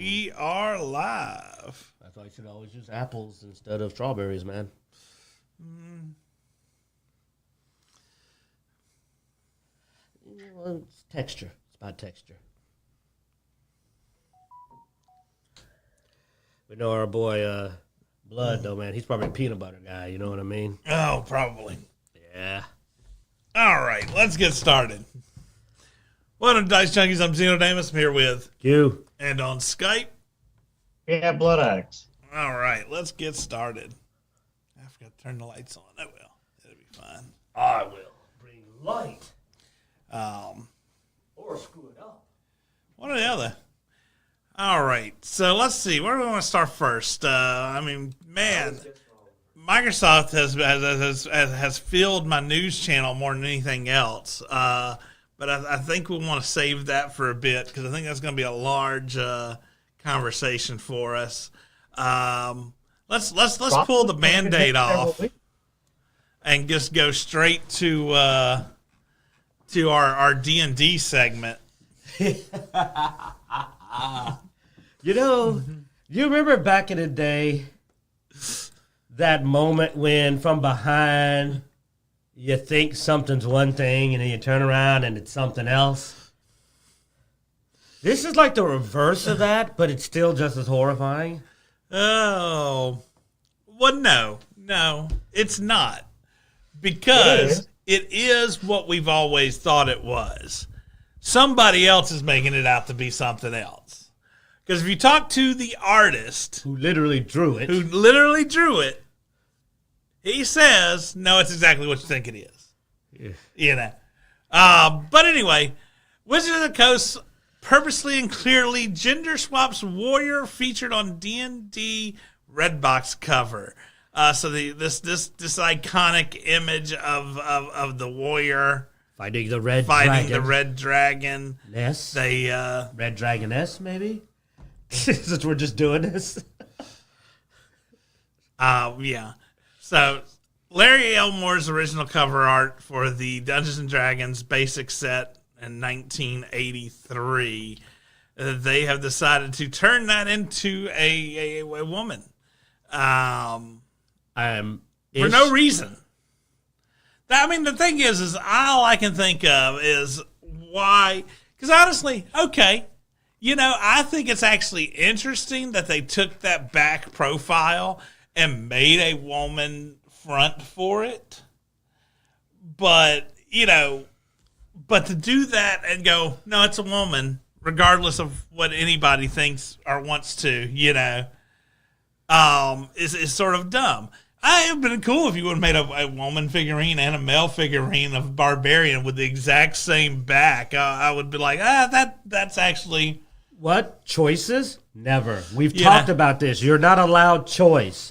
We are live. That's why you should always use apples instead of strawberries, man. Well, it's texture. It's about texture. We know our boy Blood, though, man. He's probably a peanut butter guy. You know what I mean? Oh, probably. Yeah. All right, let's get started. Welcome to Dicejunkies. I'm Xenodamus. I'm here with Q. And on Skype. Yeah, Bloodaxe. All right, let's get started. I forgot to turn the lights on. I will. It'll be fine. I will bring light. Or screw it up. One or the other. All right, so let's see. Where do we want to start first? Man, Microsoft has filled my news channel more than anything else. But I think we want to save that for a bit because I think that's going to be a large conversation for us. Let's pull the Band-Aid off and just go straight to our D&D segment. You know, you remember back in the day that moment when from behind you think something's one thing and then you turn around and it's something else? This is like the reverse of that, but it's still just as horrifying. Oh. Well, no, it's not. Because it is what we've always thought it was. Somebody else is making it out to be something else. Because if you talk to the artist who literally drew it, he says, no, it's exactly what you think it is. Yeah. You know. But anyway, Wizards of the Coast purposely and clearly gender swaps warrior featured on D&D Redbox cover. So this iconic image of the warrior fighting the red dragon. Yes. Red Dragoness, maybe? Since we're just doing this. Yeah. So Larry Elmore's original cover art for the Dungeons and Dragons basic set in 1983, they have decided to turn that into a woman. For no reason. The thing is all I can think of is why, because honestly, okay, I think it's actually interesting that they took that back profile and made a woman front for it. But to do that and go, no, it's a woman, regardless of what anybody thinks or wants to, is sort of dumb. It would have been cool if you would have made a woman figurine and a male figurine of Barbarian with the exact same back. I would be like, that's actually... What? Choices? Never. We've talked about this. You're not allowed choice.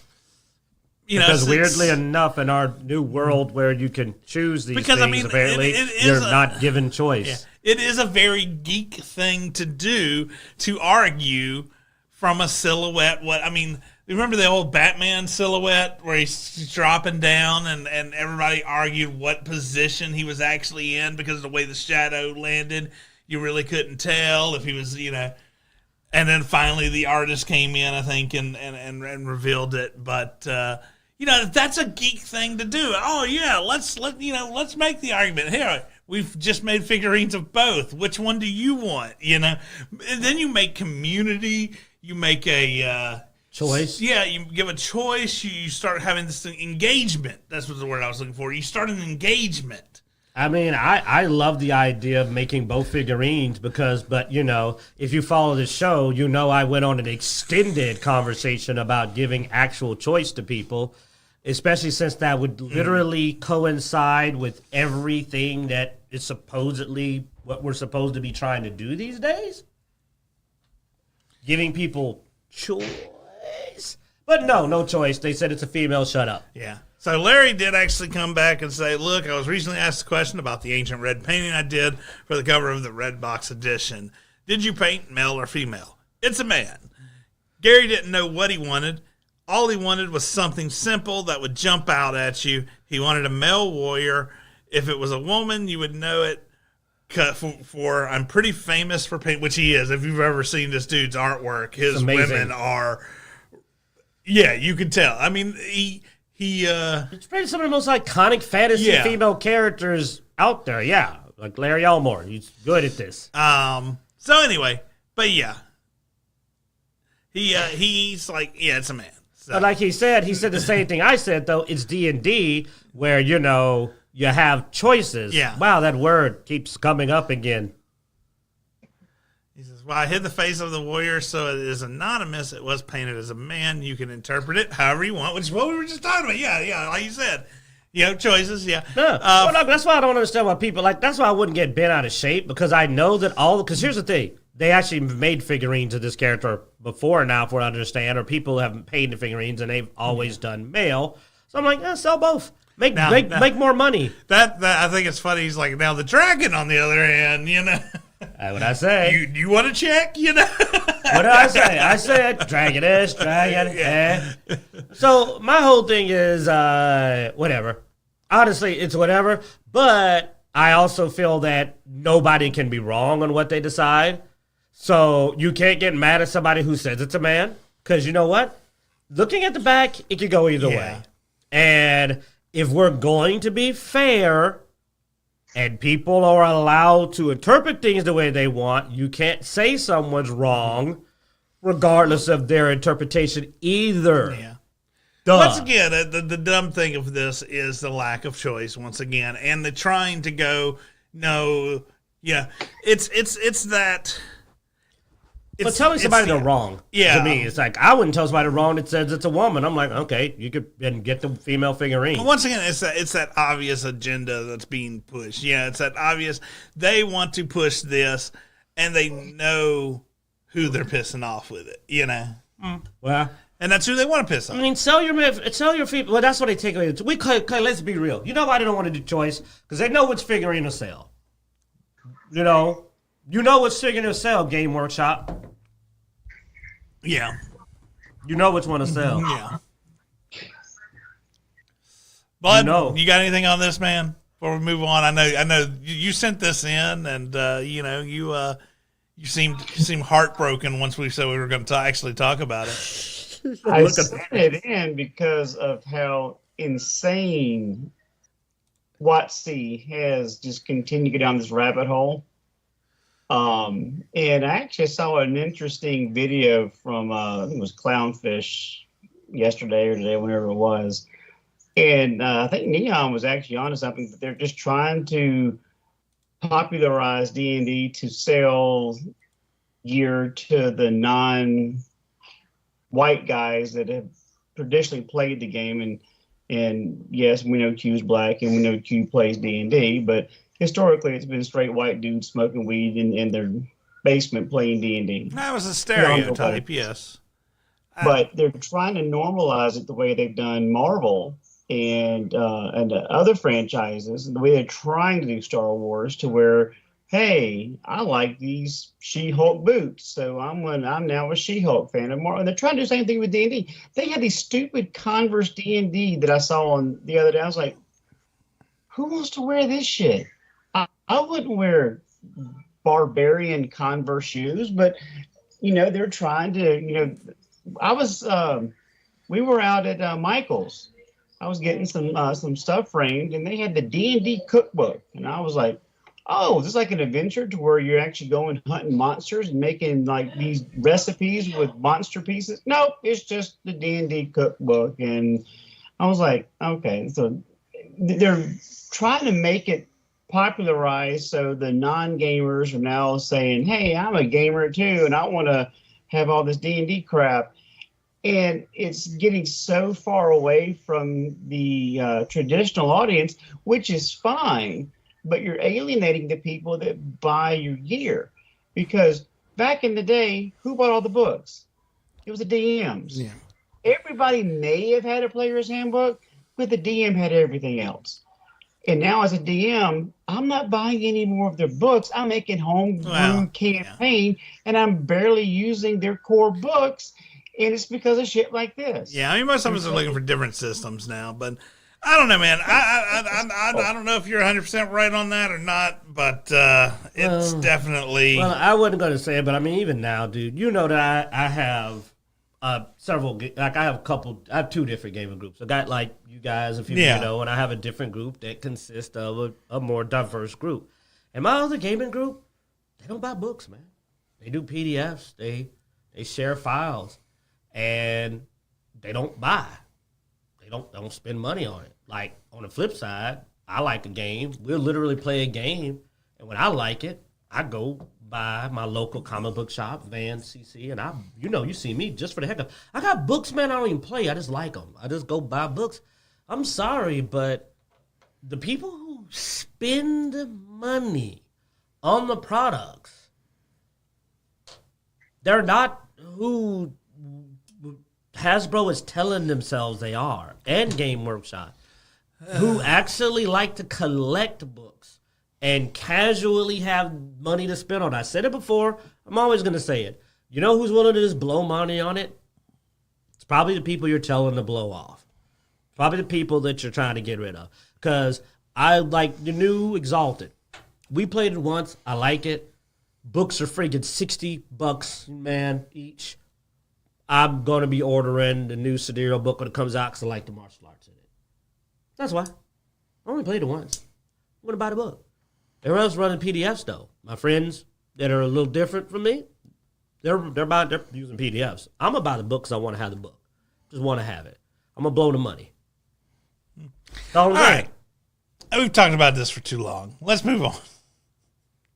Because weirdly enough, in our new world where you can choose these things, apparently, you're not given choice. Yeah, it is a very geek thing to do, to argue from a silhouette. Remember the old Batman silhouette where he's dropping down and everybody argued what position he was actually in because of the way the shadow landed? You really couldn't tell if he was, And then finally the artist came in, I think, and revealed it. But, that's a geek thing to do. Oh, yeah, let's make the argument. Here, we've just made figurines of both. Which one do you want? And then you make community. You make a... choice? Yeah, you give a choice. You start having this engagement. That's what the word I was looking for. You start an engagement. I love the idea of making both figurines but if you follow the show, I went on an extended conversation about giving actual choice to people, especially since that would literally coincide with everything that is supposedly what we're supposed to be trying to do these days. Giving people choice. But no choice. They said it's a female, shut up. Yeah. So Larry did actually come back and say, look, I was recently asked a question about the ancient red painting I did for the cover of the Redbox edition. Did you paint male or female? It's a man. Gary didn't know what he wanted. All he wanted was something simple that would jump out at you. He wanted a male warrior. If it was a woman, you would know it. for I'm pretty famous for paint, which he is. If you've ever seen this dude's artwork, his women are, you can tell. I mean, it's probably some of the most iconic fantasy female characters out there. Yeah, like Larry Elmore. He's good at this. So anyway, but he's like, it's a man. So. But like he said the same thing I said, though. It's D&D where, you have choices. Yeah. Wow, that word keeps coming up again. He says, well, I hid the face of the warrior, so it is anonymous. It was painted as a man. You can interpret it however you want, which is what we were just talking about. Yeah, like you said. Choices, yeah. That's why I don't understand why people, that's why I wouldn't get bent out of shape, because I know that because here's the thing. They actually made figurines of this character before now, for what I understand, or people have paid the figurines, and they've always done male. So I'm like, sell both. Make more money. That I think it's funny. He's like, now the dragon, on the other hand, What I say? You want to check? What did I say? I said dragon. So my whole thing is whatever. Honestly, it's whatever. But I also feel that nobody can be wrong on what they decide. So you can't get mad at somebody who says it's a man, because you know what? Looking at the back, it could go either way. And if we're going to be fair and people are allowed to interpret things the way they want, you can't say someone's wrong regardless of their interpretation either. Yeah. Duh. Once again, the dumb thing of this is the lack of choice, once again, and the trying to go, no, it's that... But telling somebody they're wrong, to me, it's like, I wouldn't tell somebody wrong that says it's a woman. I'm like, okay, you could then get the female figurine. But once again, it's that obvious agenda that's being pushed. Yeah, it's that obvious. They want to push this, and they know who they're pissing off with it, Well... And that's who they want to piss off. I mean, sell your people. Well, that's what they take away. Let's be real. You know why they don't want to do choice? Because they know which figurine to sell. You know which figurine to sell, Game Workshop. Yeah. You know which one to sell. Yeah. Bud, you got anything on this, man? Before we move on, I know you sent this in, and you seemed heartbroken once we said we were going to actually talk about it. I sent it in because of how insane WotC has just continued to go down this rabbit hole. And I actually saw an interesting video from, I think it was Clownfish yesterday or today, whenever it was. And I think Neon was actually onto something, but they're just trying to popularize D&D to sell gear to the white guys that have traditionally played the game, and yes, we know Q's black and we know Q plays D&D, but historically it's been straight white dudes smoking weed in their basement playing D&D. That was a stereotype, yes. But they're trying to normalize it the way they've done Marvel and other franchises, and the way they're trying to do Star Wars, to where, hey, I like these She-Hulk boots, so I'm now a She-Hulk fan. And they're trying to do the same thing with D&D. They had these stupid Converse D&D that I saw on the other day. I was like, who wants to wear this shit? I wouldn't wear barbarian Converse shoes, but they're trying to. We were out at Michael's. I was getting some stuff framed, and they had the D&D cookbook, and I was like, oh, is this like an adventure to where you're actually going hunting monsters and making like these recipes with monster pieces? Nope, it's just the D&D cookbook. And I was like, okay, so they're trying to make it popularized so the non-gamers are now saying, hey, I'm a gamer too, and I want to have all this D&D crap. And it's getting so far away from the traditional audience, which is fine. But you're alienating the people that buy your gear, because back in the day, who bought all the books? It was the DMs. Yeah. Everybody may have had a player's handbook, but the DM had everything else. And now as a DM, I'm not buying any more of their books. I'm making homegrown campaign, and I'm barely using their core books. And it's because of shit like this. Yeah, I mean, most of us are looking for different systems now, but I don't know, man. I don't know if you're 100% right on that or not, but it's definitely. Well, I wasn't going to say it, but I mean, even now, dude, you know that I have several, like I have two different gaming groups. I got like you guys, if you know, and I have a different group that consists of a more diverse group. And my other gaming group, they don't buy books, man. They do PDFs. They share files, and they don't buy. They don't spend money on it. Like on the flip side, I like a game. We'll literally play a game, and when I like it, I go by my local comic book shop, Van CC, and you see me just for the heck of. I got books, man. I don't even play. I just like them. I just go buy books. I'm sorry, but the people who spend money on the products, they're not who Hasbro is telling themselves they are, and Game Workshop, who actually like to collect books and casually have money to spend on it. I said it before. I'm always going to say it. You know who's willing to just blow money on it? It's probably the people you're telling to blow off. Probably the people that you're trying to get rid of. Because I like the new Exalted. We played it once. I like it. Books are freaking $60, man, each. I'm going to be ordering the new Sidereal book when it comes out because I like the martial arts in it. That's why. I only played it once. I'm going to buy the book. Everyone else running PDFs, though. My friends that are a little different from me, they're using PDFs. I'm going to buy the book because I want to have the book. Just want to have it. I'm going to blow the money. All right. We've talked about this for too long. Let's move on.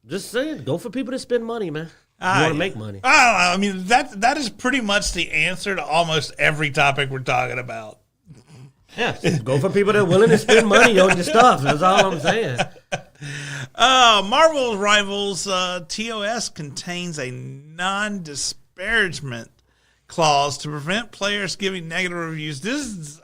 Just saying, go for people that spend money, man. You want to make money. I mean, that is pretty much the answer to almost every topic we're talking about. Yeah, go for people that are willing to spend money on your stuff. That's all I'm saying. Marvel Rivals TOS contains a non-disparagement clause to prevent players giving negative reviews. This is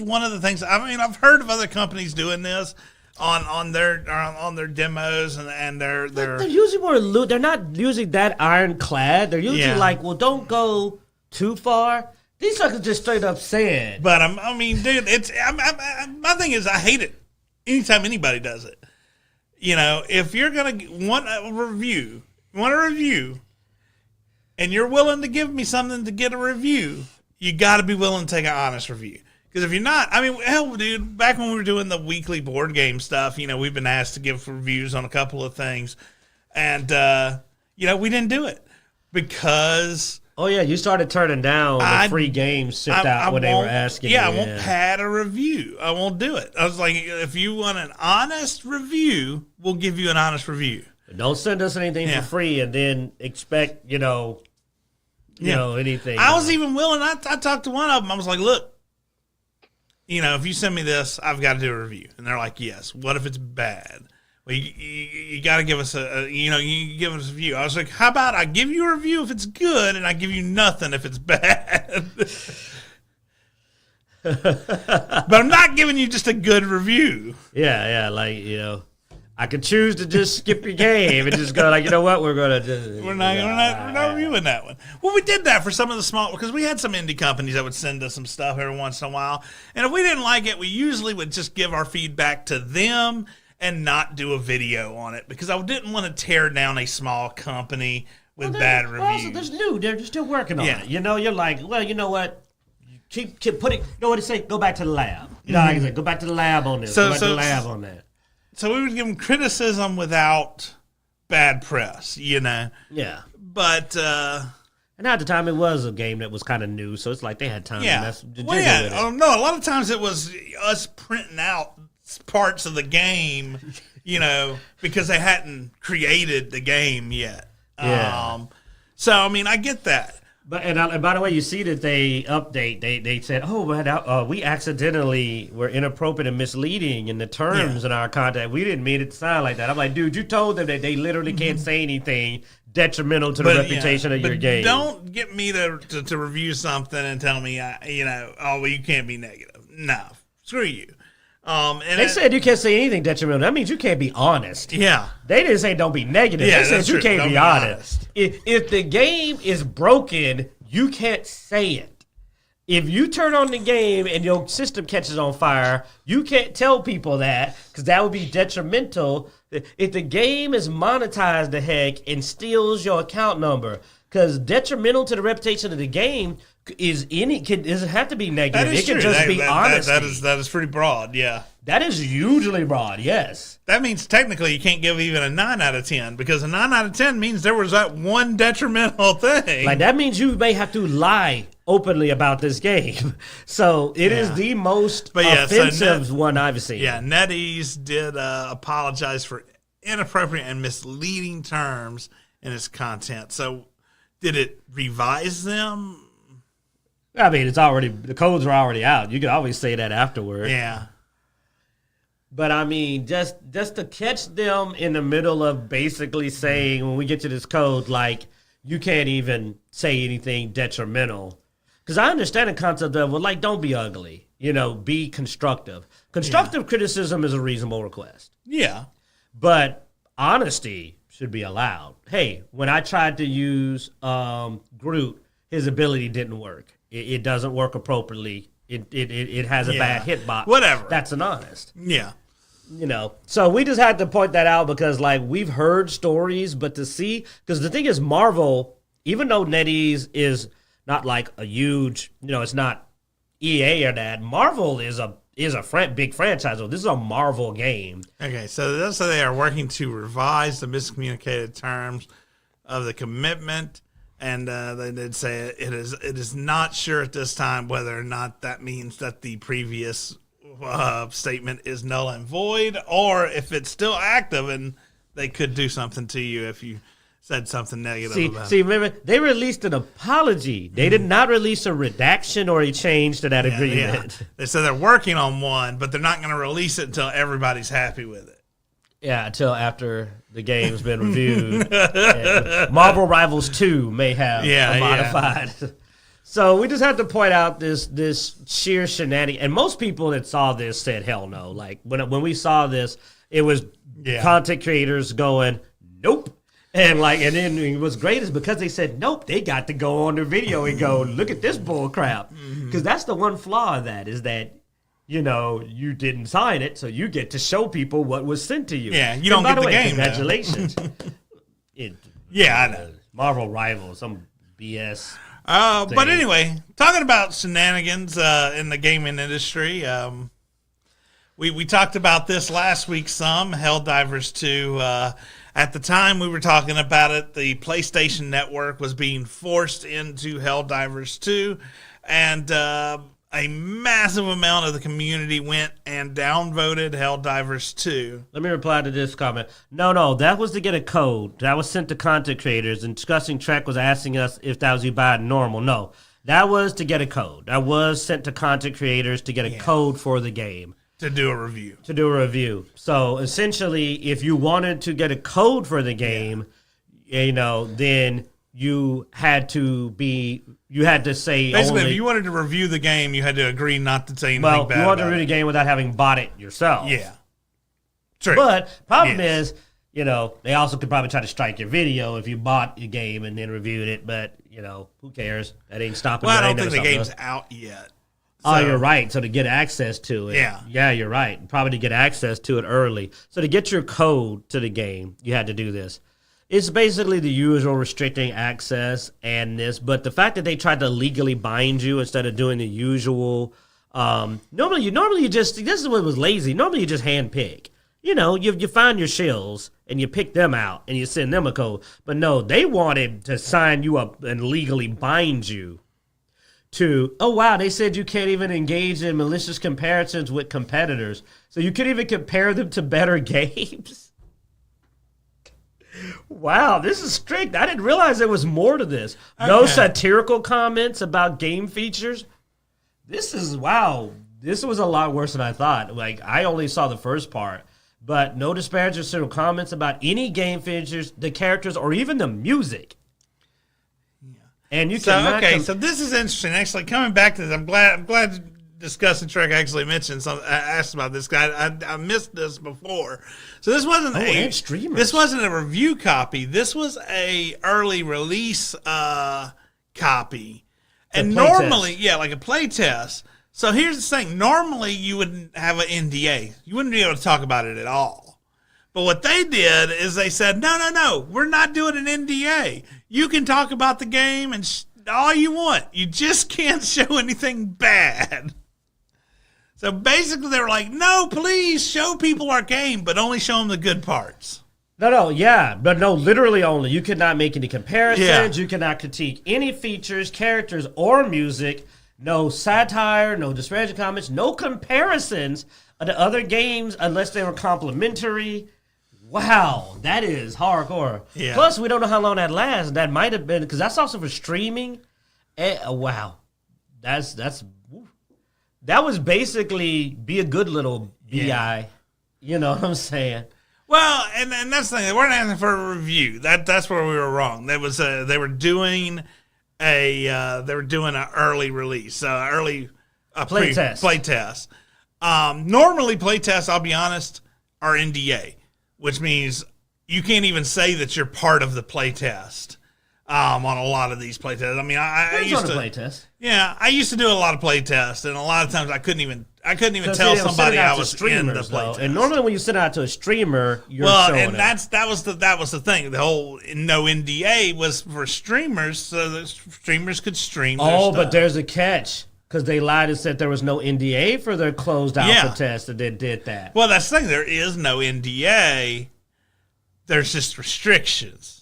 one of the things. I mean, I've heard of other companies doing this on their demos and their. They're usually more loose. They're not usually that ironclad. They're usually like, well, don't go too far. These suckers just straight up saying. But I mean, dude, my thing is, I hate it anytime anybody does it. You know, if you're gonna want a review, and you're willing to give me something to get a review, you got to be willing to take an honest review. Because if you're not, I mean, hell, dude, back when we were doing the weekly board game stuff, you know, we've been asked to give reviews on a couple of things, and you know, we didn't do it because. Oh, yeah, you started turning down the free games sent out when they were asking. Yeah, I won't pad a review. I won't do it. I was like, if you want an honest review, we'll give you an honest review. Don't send us anything for free and then expect, you know, anything. I was even willing. I talked to one of them. I was like, look, you know, if you send me this, I've got to do a review. And they're like, yes. What if it's bad? Well, you got to give us you give us a review. I was like, how about I give you a review if it's good and I give you nothing if it's bad? But I'm not giving you just a good review. Yeah, like, you know, I could choose to just skip your game and just go like, you know what, we're not reviewing that one. Well, we did that for some of the small, because we had some indie companies that would send us some stuff every once in a while. And if we didn't like it, we usually would just give our feedback to them and not do a video on it, because I didn't want to tear down a small company with bad reviews. Also, there's new. They're still working on it. You know, you're like, well, you know what? Keep putting. You know what they say? Go back to the lab. You know, like I said, go back to the lab on this. Go back to the lab on that. So we would give them criticism without bad press. You know. Yeah. But. And at the time, it was a game that was kind of new, so it's like they had time to mess with it. No, a lot of times it was us printing out parts of the game, you know, because they hadn't created the game yet. Yeah. So I mean, I get that. But and by the way, you see that they update. They said, oh, but we accidentally were inappropriate and misleading in the terms in our contract. We didn't mean it to sound like that. I'm like, dude, you told them that they literally can't say anything detrimental to the reputation of your game. Don't get me to review something and tell me, you know, oh, well, you can't be negative. No, screw you. And they said you can't say anything detrimental. That means you can't be honest. Yeah. They didn't say don't be negative. Yeah, they said you can't be honest. If the game is broken, you can't say it. If you turn on the game and your system catches on fire, you can't tell people that because that would be detrimental. If the game is monetized the heck and steals your account number, because detrimental to the reputation of the game doesn't have to be negative. It can just be honesty. That is pretty broad, yeah. That is hugely broad, yes. That means technically you can't give even a 9 out of 10 because a 9 out of 10 means there was that one detrimental thing. Like that means you may have to lie openly about this game. So it is the most offensive one I've seen. Yeah, NetEase did apologize for inappropriate and misleading terms in its content. So did it revise them? I mean, the codes are already out. You can always say that afterward. Yeah. But I mean, just to catch them in the middle of basically saying, when we get to this code, like, you can't even say anything detrimental. Because I understand the concept of, well, like, don't be ugly. Be constructive. Constructive criticism is a reasonable request. Yeah. But honesty should be allowed. Hey, when I tried to use Groot, his ability didn't work. It doesn't work appropriately. It has a bad hitbox. Whatever. That's an honest. Yeah. So we just had to point that out because, like, we've heard stories, but to see, because the thing is, Marvel, even though NetEase is not like a huge, it's not EA or that, Marvel is a big franchise. So this is a Marvel game. Okay, so they are working to revise the miscommunicated terms of the commitment. And they did say it is not sure at this time whether or not that means that the previous statement is null and void, or if it's still active and they could do something to you if you said something negative about it. Remember, they released an apology. They did not release a redaction or a change to that agreement. Yeah. They said they're working on one, but they're not going to release it until everybody's happy with it. Yeah, until after the game's been reviewed. Marvel Rivals 2 may have a modified. Yeah. So we just have to point out this sheer shenanigans. And most people that saw this said, hell no. Like, when we saw this, it was content creators going, nope. And then what's great is because they said nope, they got to go on their video and go, look at this bull crap. Because that's the one flaw of that, is that you didn't sign it, so you get to show people what was sent to you. Yeah, you don't get the game. Congratulations. I know. Marvel Rivals, some BS. But anyway, talking about shenanigans in the gaming industry, we talked about this last week some, Helldivers 2. At the time we were talking about it, the PlayStation Network was being forced into Helldivers 2, and a massive amount of the community went and downvoted Helldivers 2. Let me reply to this comment. No, that was to get a code. That was sent to content creators, and Discussing Trek was asking us if that was you buy it normal. No, that was to get a code. That was sent to content creators to get a code for the game. To do a review. So, essentially, if you wanted to get a code for the game, then you had to say basically, only, if you wanted to review the game, you had to agree not to say anything bad about it. Well, you wanted to review the game without having bought it yourself. Yeah. True. But problem is, they also could probably try to strike your video if you bought your game and then reviewed it, but, who cares? That ain't stopping. Well, I don't think the game's out yet. Oh, you're right. So to get access to it. Yeah, you're right. Probably to get access to it early. So to get your code to the game, you had to do this. It's basically the usual restricting access and this, but the fact that they tried to legally bind you instead of doing the usual, normally you just, this is what was lazy. Normally you just hand pick. You find your shills and you pick them out and you send them a code. But no, they wanted to sign you up and legally bind you to, oh wow, they said you can't even engage in malicious comparisons with competitors. So you can't even compare them to better games. Wow, this is strict. I didn't realize there was more to this. Okay. No satirical comments about game features. This was a lot worse than I thought. Like, I only saw the first part. But no disparaging satirical comments about any game features, the characters, or even the music. And you can so this is interesting. Actually, coming back to this, I'm glad Discussing Trek actually mentioned something. I asked about this guy. I missed this before. So this wasn't a review copy. This was a early release copy, And normally, like a play test. So here's the thing. Normally, you wouldn't have an NDA. You wouldn't be able to talk about it at all. But what they did is they said, no, we're not doing an NDA. You can talk about the game and all you want. You just can't show anything bad. So basically, they were like, no, please show people our game, but only show them the good parts. No, but literally only. You cannot make any comparisons. Yeah. You cannot critique any features, characters, or music. No satire, no disparaging comments, no comparisons to other games unless they were complimentary. Wow, that is hardcore. Yeah. Plus, we don't know how long that lasts. That might have been, because that's also for streaming. Wow. That was basically be a good little BI. Yeah. You know what I'm saying? Well, and that's the thing. They weren't asking for a review. That's where we were wrong. They were doing an early release, Play test. Play test. Normally, play tests, I'll be honest, are NDA, which means you can't even say that you're part of the play test. On a lot of these play tests. I mean, I used to play test. Yeah, I used to do a lot of play tests, and a lot of times I couldn't even tell somebody I was in the play test. And normally, when you send it out to a streamer, you're showing it. that was the thing. The whole no NDA was for streamers, so that streamers could stream. Their stuff. But there's a catch because they lied and said there was no NDA for their closed alpha test, and they did that. Well, that's the thing. There is no NDA. There's just restrictions.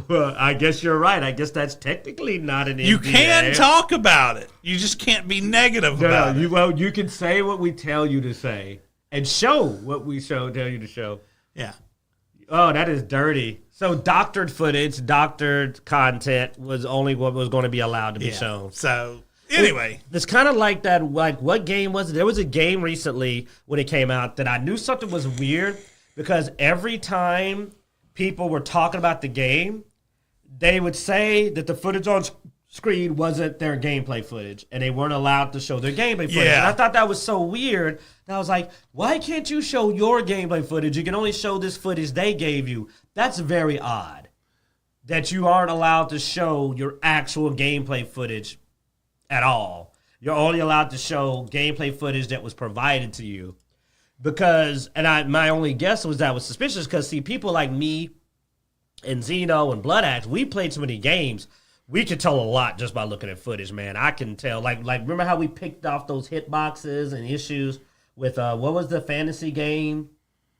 Well, I guess you're right. I guess that's technically not an NDA. You can talk about it. You just can't be negative about it. Well, you can say what we tell you to say and show what we tell you to show. Yeah. Oh, that is dirty. So doctored footage, doctored content was only what was going to be allowed to be shown. So anyway. It's kind of like that, like what game was it? There was a game recently when it came out that I knew something was weird because every time people were talking about the game, they would say that the footage on screen wasn't their gameplay footage, and they weren't allowed to show their gameplay footage. Yeah. And I thought that was so weird. And I was like, why can't you show your gameplay footage? You can only show this footage they gave you. That's very odd that you aren't allowed to show your actual gameplay footage at all. You're only allowed to show gameplay footage that was provided to you. Because, my only guess was that was suspicious because, see, people like me and Xeno and Bloodaxe, we played so many games, we could tell a lot just by looking at footage, man. I can tell. Like remember how we picked off those hitboxes and issues with, what was the fantasy game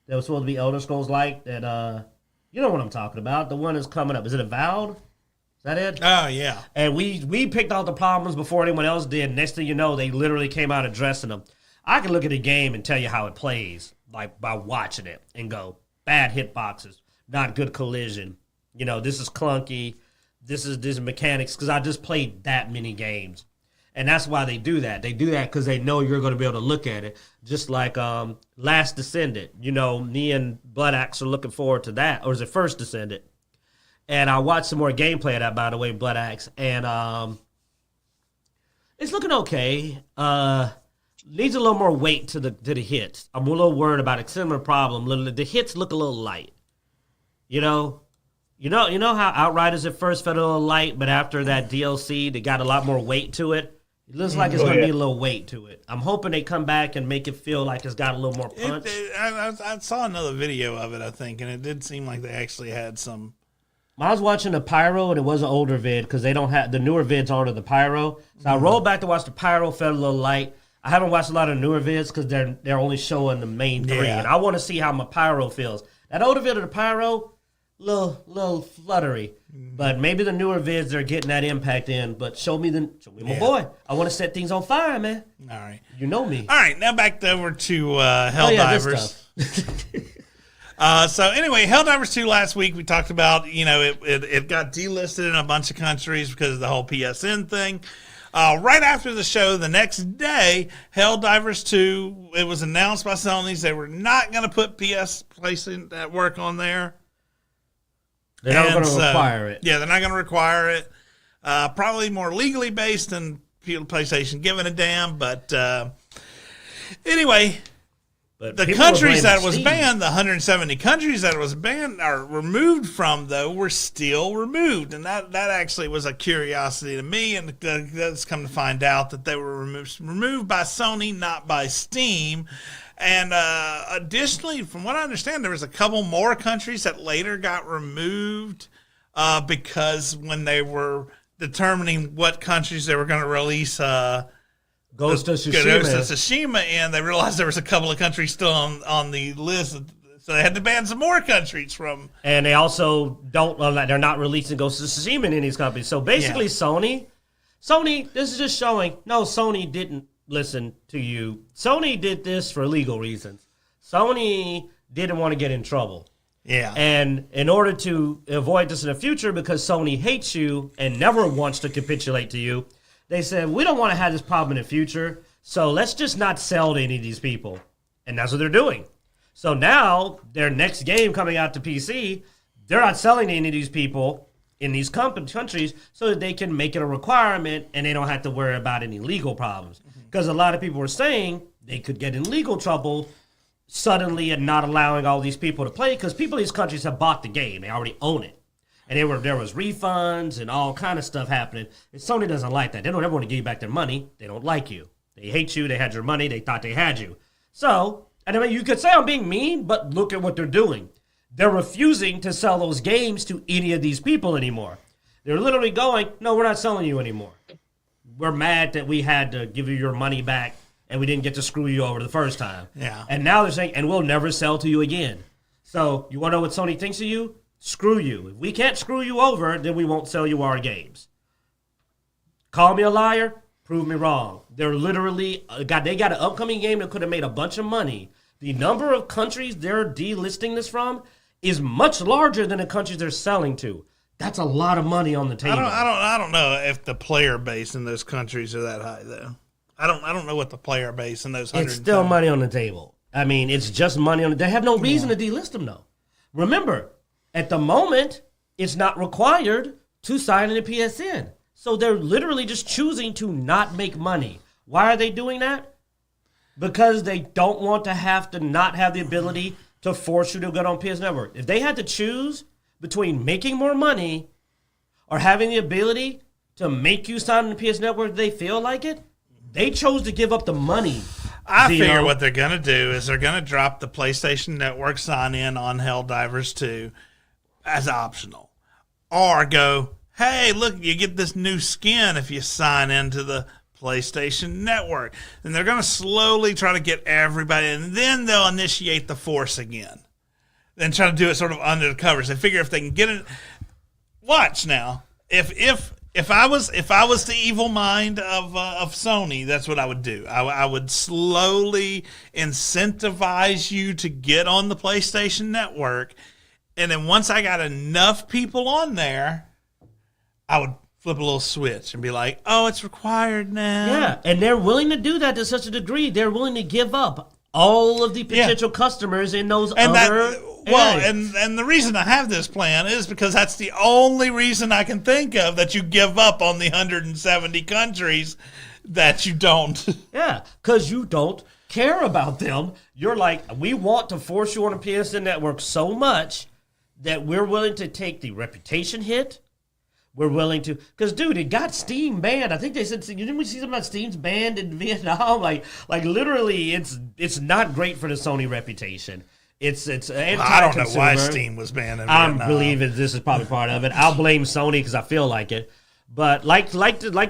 that was supposed to be Elder Scrolls-like? That, you know what I'm talking about. The one that's coming up. Is it Avowed? Is that it? Oh, yeah. And we picked out the problems before anyone else did. Next thing you know, they literally came out addressing them. I can look at a game and tell you how it plays, like by watching it, and go, bad hitboxes, not good collision. You know, this is clunky. This is mechanics, because I just played that many games. And that's why they do that. They do that because they know you're going to be able to look at it. Just like Last Descendant. You know, me and Bloodaxe are looking forward to that. Or is it First Descendant? And I watched some more gameplay of that, by the way, Bloodaxe. And it's looking okay. Needs a little more weight to the hits. I'm a little worried about a similar problem. The hits look a little light. You know how Outriders at first felt a little light, but after that DLC, they got a lot more weight to it. It looks like it's going to be a little weight to it. I'm hoping they come back and make it feel like it's got a little more punch. I saw another video of it, I think, and it did seem like they actually had some. I was watching the Pyro, and it was an older vid because they don't have the newer vids aren't of the Pyro. So I rolled back to watch the Pyro, felt a little light. I haven't watched a lot of newer vids because they're only showing the main three, and I want to see how my Pyro feels. That older vid of the Pyro, little fluttery, but maybe the newer vids are getting that impact in. But show me my boy. I want to set things on fire, man. All right, you know me. All right, now back over to Helldivers. So anyway, Helldivers 2 last week we talked about. You know, it got delisted in a bunch of countries because of the whole PSN thing. Right after the show, the next day, Helldivers 2, it was announced by Sony they were not going to put PS placing that work on there. They're not going to require it. Yeah, they're not going to require it. Probably more legally based than PlayStation giving a damn. But anyway, But the countries that was banned, the 170 countries that was banned or removed from, though, were still removed. And that actually was a curiosity to me. And that's come to find out that they were removed by Sony, not by Steam. And additionally, from what I understand, there was a couple more countries that later got removed because when they were determining what countries they were going to release Ghost of Tsushima, and they realized there was a couple of countries still on the list, so they had to ban some more countries from. And they also they're not releasing Ghost of Tsushima in any of these companies. So basically, Sony, this is just showing, no, Sony didn't listen to you. Sony did this for legal reasons. Sony didn't want to get in trouble. Yeah. And in order to avoid this in the future, because Sony hates you and never wants to capitulate to you, they said, we don't want to have this problem in the future, so let's just not sell to any of these people. And that's what they're doing. So now, their next game coming out to PC, they're not selling to any of these people in these countries so that they can make it a requirement and they don't have to worry about any legal problems. Because a lot of people were saying they could get in legal trouble suddenly and not allowing all these people to play because people in these countries have bought the game. They already own it. And there was refunds and all kind of stuff happening. And Sony doesn't like that. They don't ever want to give you back their money. They don't like you. They hate you. They had your money. They thought they had you. So, and I mean, you could say I'm being mean, but look at what they're doing. They're refusing to sell those games to any of these people anymore. They're literally going, no, we're not selling you anymore. We're mad that we had to give you your money back and we didn't get to screw you over the first time. Yeah. And now they're saying, and we'll never sell to you again. So, you want to know what Sony thinks of you? Screw you. If we can't screw you over, then we won't sell you our games. Call me a liar, prove me wrong. They're literally, they got an upcoming game that could have made a bunch of money. The number of countries they're delisting this from is much larger than the countries they're selling to. That's a lot of money on the table. I don't know if the player base in those countries are that high, though. I don't know what the player base in those 100. It's still money on the table. I mean, it's just money on the They have no reason to delist them, though. Remember, at the moment, it's not required to sign in a PSN. So they're literally just choosing to not make money. Why are they doing that? Because they don't want to have to not have the ability to force you to get on PS Network. If they had to choose between making more money or having the ability to make you sign in the PS Network if they feel like it, they chose to give up the money. I figure what they're going to do is they're going to drop the PlayStation Network sign-in on Helldivers 2 as optional. Or go, hey, look, you get this new skin if you sign into the PlayStation Network. And they're going to slowly try to get everybody, and then they'll initiate the force again. Then try to do it sort of under the covers. They figure if they can get it. Watch now. If I was the evil mind of Sony, that's what I would do. I would slowly incentivize you to get on the PlayStation Network. And then once I got enough people on there, I would flip a little switch and be like, oh, it's required now. Yeah, and they're willing to do that to such a degree. They're willing to give up all of the potential customers in those areas. And the reason I have this plan is because that's the only reason I can think of that you give up on the 170 countries that you don't. Yeah, because you don't care about them. You're like, we want to force you on a PSN network so much that we're willing to take the reputation hit. We're willing to, because dude, it got Steam banned. I think they said, didn't we see something about Steam's banned in Vietnam? Like literally, it's not great for the Sony reputation. It's anti-consumer. I don't know why Steam was banned in Vietnam. I believe this is probably part of it. I'll blame Sony because I feel like it. But like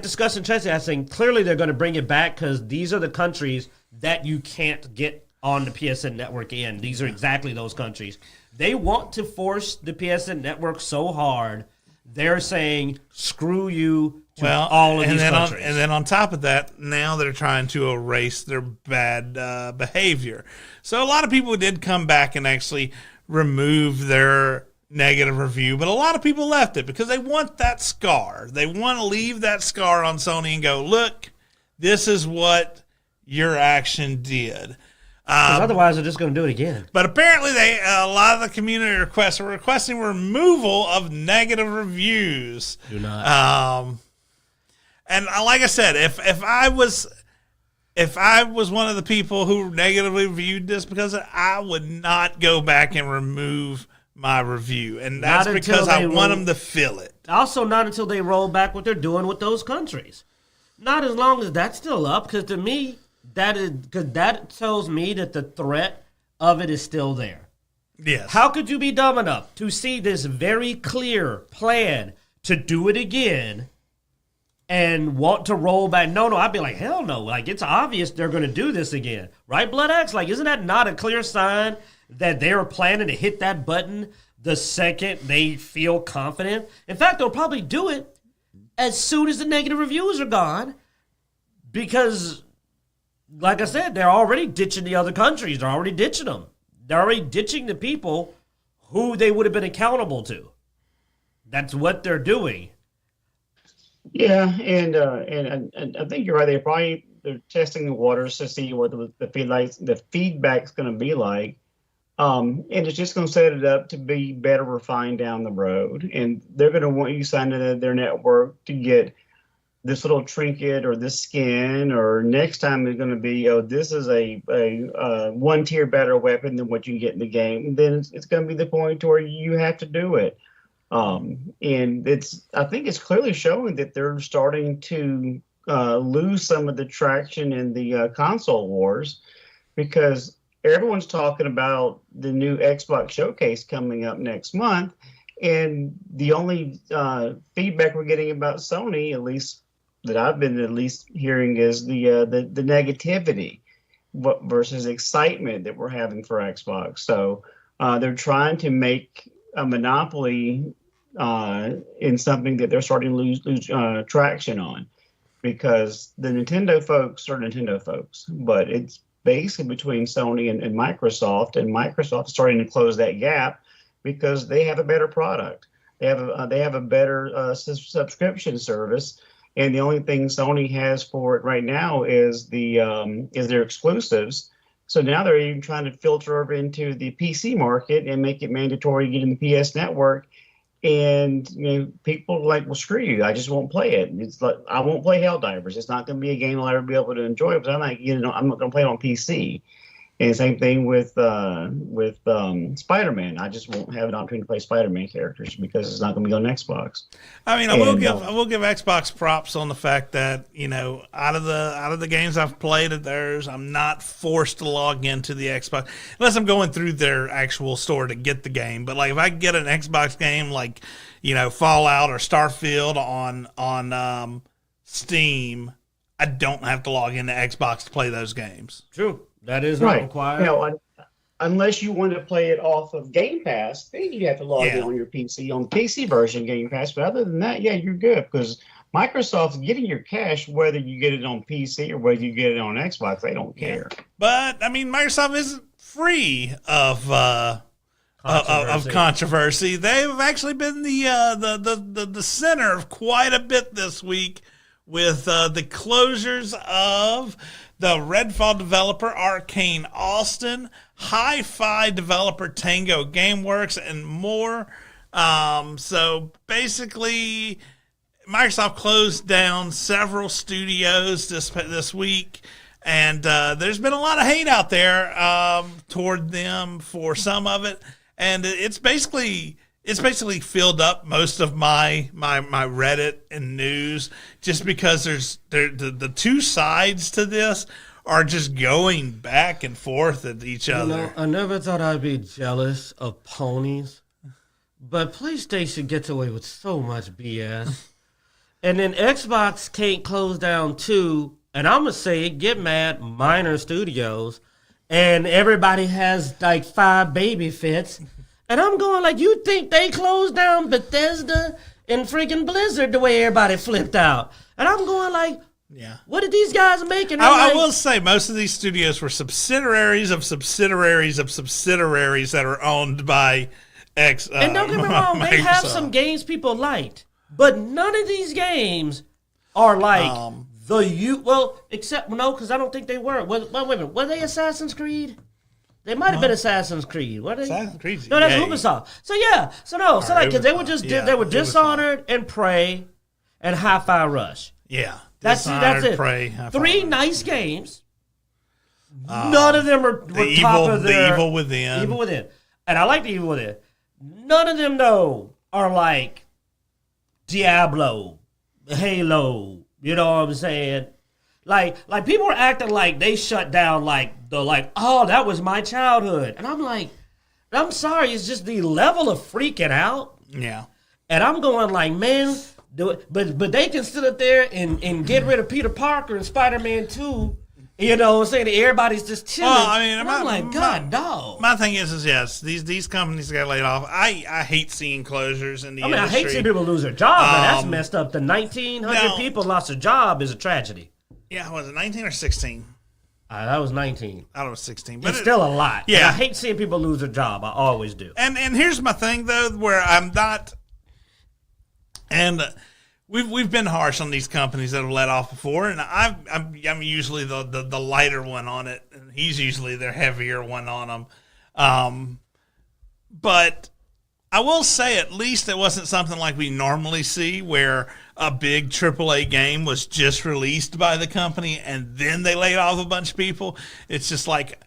discussing Chelsea, I think clearly they're going to bring it back because these are the countries that you can't get on the PSN network in. These are exactly those countries. They want to force the PSN network so hard. They're saying, screw you to all of these countries. And then on top of that, now they're trying to erase their bad behavior. So a lot of people did come back and actually remove their negative review, but a lot of people left it because they want that scar. They want to leave that scar on Sony and go, look, this is what your action did. Otherwise, they're just going to do it again. But apparently, a lot of the community requests are requesting removal of negative reviews. Do not. And like I said, if I was if I was one of the people who negatively reviewed this because of it, I would not go back and remove my review. And that's because I want them to feel it. Also, not until they roll back what they're doing with those countries. Not as long as that's still up, because to me, that tells me that the threat of it is still there. Yes. How could you be dumb enough to see this very clear plan to do it again and want to roll back? No, I'd be like, hell no. Like, it's obvious they're going to do this again. Right, Bloodaxe? Like, isn't that not a clear sign that they were planning to hit that button the second they feel confident? In fact, they'll probably do it as soon as the negative reviews are gone, because, like I said, they're already ditching the other countries. They're already ditching them. They're already ditching the people who they would have been accountable to. That's what they're doing. Yeah, and I think you're right. They're testing the waters to see what the feedback's going to be like. And it's just going to set it up to be better refined down the road. And they're going to want you signed into their network to get this little trinket or this skin, or next time it's going to be, this is a one tier better weapon than what you get in the game. And then it's going to be the point where you have to do it. And I think it's clearly showing that they're starting to lose some of the traction in the console wars, because everyone's talking about the new Xbox showcase coming up next month, and the only feedback we're getting about Sony, at least that I've been hearing, is the negativity versus excitement that we're having for Xbox. So they're trying to make a monopoly in something that they're starting to lose traction on, because the Nintendo folks are Nintendo folks, but it's basically between Sony and Microsoft, and Microsoft is starting to close that gap because they have a better product. They have a better subscription service, and the only thing Sony has for it right now is their exclusives. So now they're even trying to filter over into the PC market and make it mandatory to get in the PS Network. And people are like, well, screw you, I just won't play it. It's like, I won't play Helldivers. It's not going to be a game I'll ever be able to enjoy, because I'm not going to play it on PC. And same thing with Spider-Man. I just won't have an opportunity to play Spider-Man characters because it's not going to be on Xbox. I mean, I will give Xbox props on the fact that out of the games I've played of theirs, I'm not forced to log into the Xbox unless I'm going through their actual store to get the game. But like if I get an Xbox game like Fallout or Starfield on Steam, I don't have to log into Xbox to play those games. True. That is not required. Unless you want to play it off of Game Pass, then you have to log in on your PC, on the PC version of Game Pass. But other than that, you're good, because Microsoft's getting your cash whether you get it on PC or whether you get it on Xbox. They don't care. But I mean, Microsoft isn't free of controversy. They've actually been the center of quite a bit this week with the closures of the Redfall developer Arcane Austin, Hi-Fi developer Tango Gameworks, and more. So basically, Microsoft closed down several studios this week, and there's been a lot of hate out there toward them for some of it, and it's basically filled up most of my Reddit and news, just because the two sides to this are just going back and forth at each other. I never thought I'd be jealous of ponies, but PlayStation gets away with so much BS. And then Xbox can't close down too, and I'm going to say, get mad, minor studios, and everybody has like 5 baby fits. And I'm going like, you think they closed down Bethesda and freaking Blizzard the way everybody flipped out? And I'm going like, what did these guys make? And I will say most of these studios were subsidiaries of subsidiaries of subsidiaries that are owned by and don't get me wrong, they have some games people liked, but none of these games are like because I don't think they were. Wait a minute, were they Assassin's Creed? They might have been Assassin's Creed. Were they? Assassin's Creed. No, that's Ubisoft. Because they were Dishonored and Prey and Hi-Fi Rush. Yeah, that's it. Prey, 3 nice games, None of them were top of their... The Evil Within. Evil Within. And I like the Evil Within. None of them, though, are like Diablo, Halo. You know what I'm saying? Like people are acting like they shut down oh, that was my childhood. And I'm like, I'm sorry, it's just the level of freaking out. Yeah. And I'm going like, man, do it. But they can sit up there and get rid of Peter Parker and Spider-Man 2. You know what I'm saying? Everybody's just chilling. Well, I mean, I'm like, God, dog. My thing is yes, these companies got laid off. I hate seeing closures in the industry. I hate seeing people lose their job, man. That's messed up. The 1,900 people lost their job is a tragedy. Yeah, was it 19 or 16? That was 19. I thought it was 16. But it's still a lot. Yeah. And I hate seeing people lose their job. I always do. And here's my thing, though, where I'm not... And... We've been harsh on these companies that have let off before, and I'm usually the lighter one on it, and he's usually the heavier one on them. But I will say at least it wasn't something like we normally see where a big AAA game was just released by the company and then they laid off a bunch of people. It's just like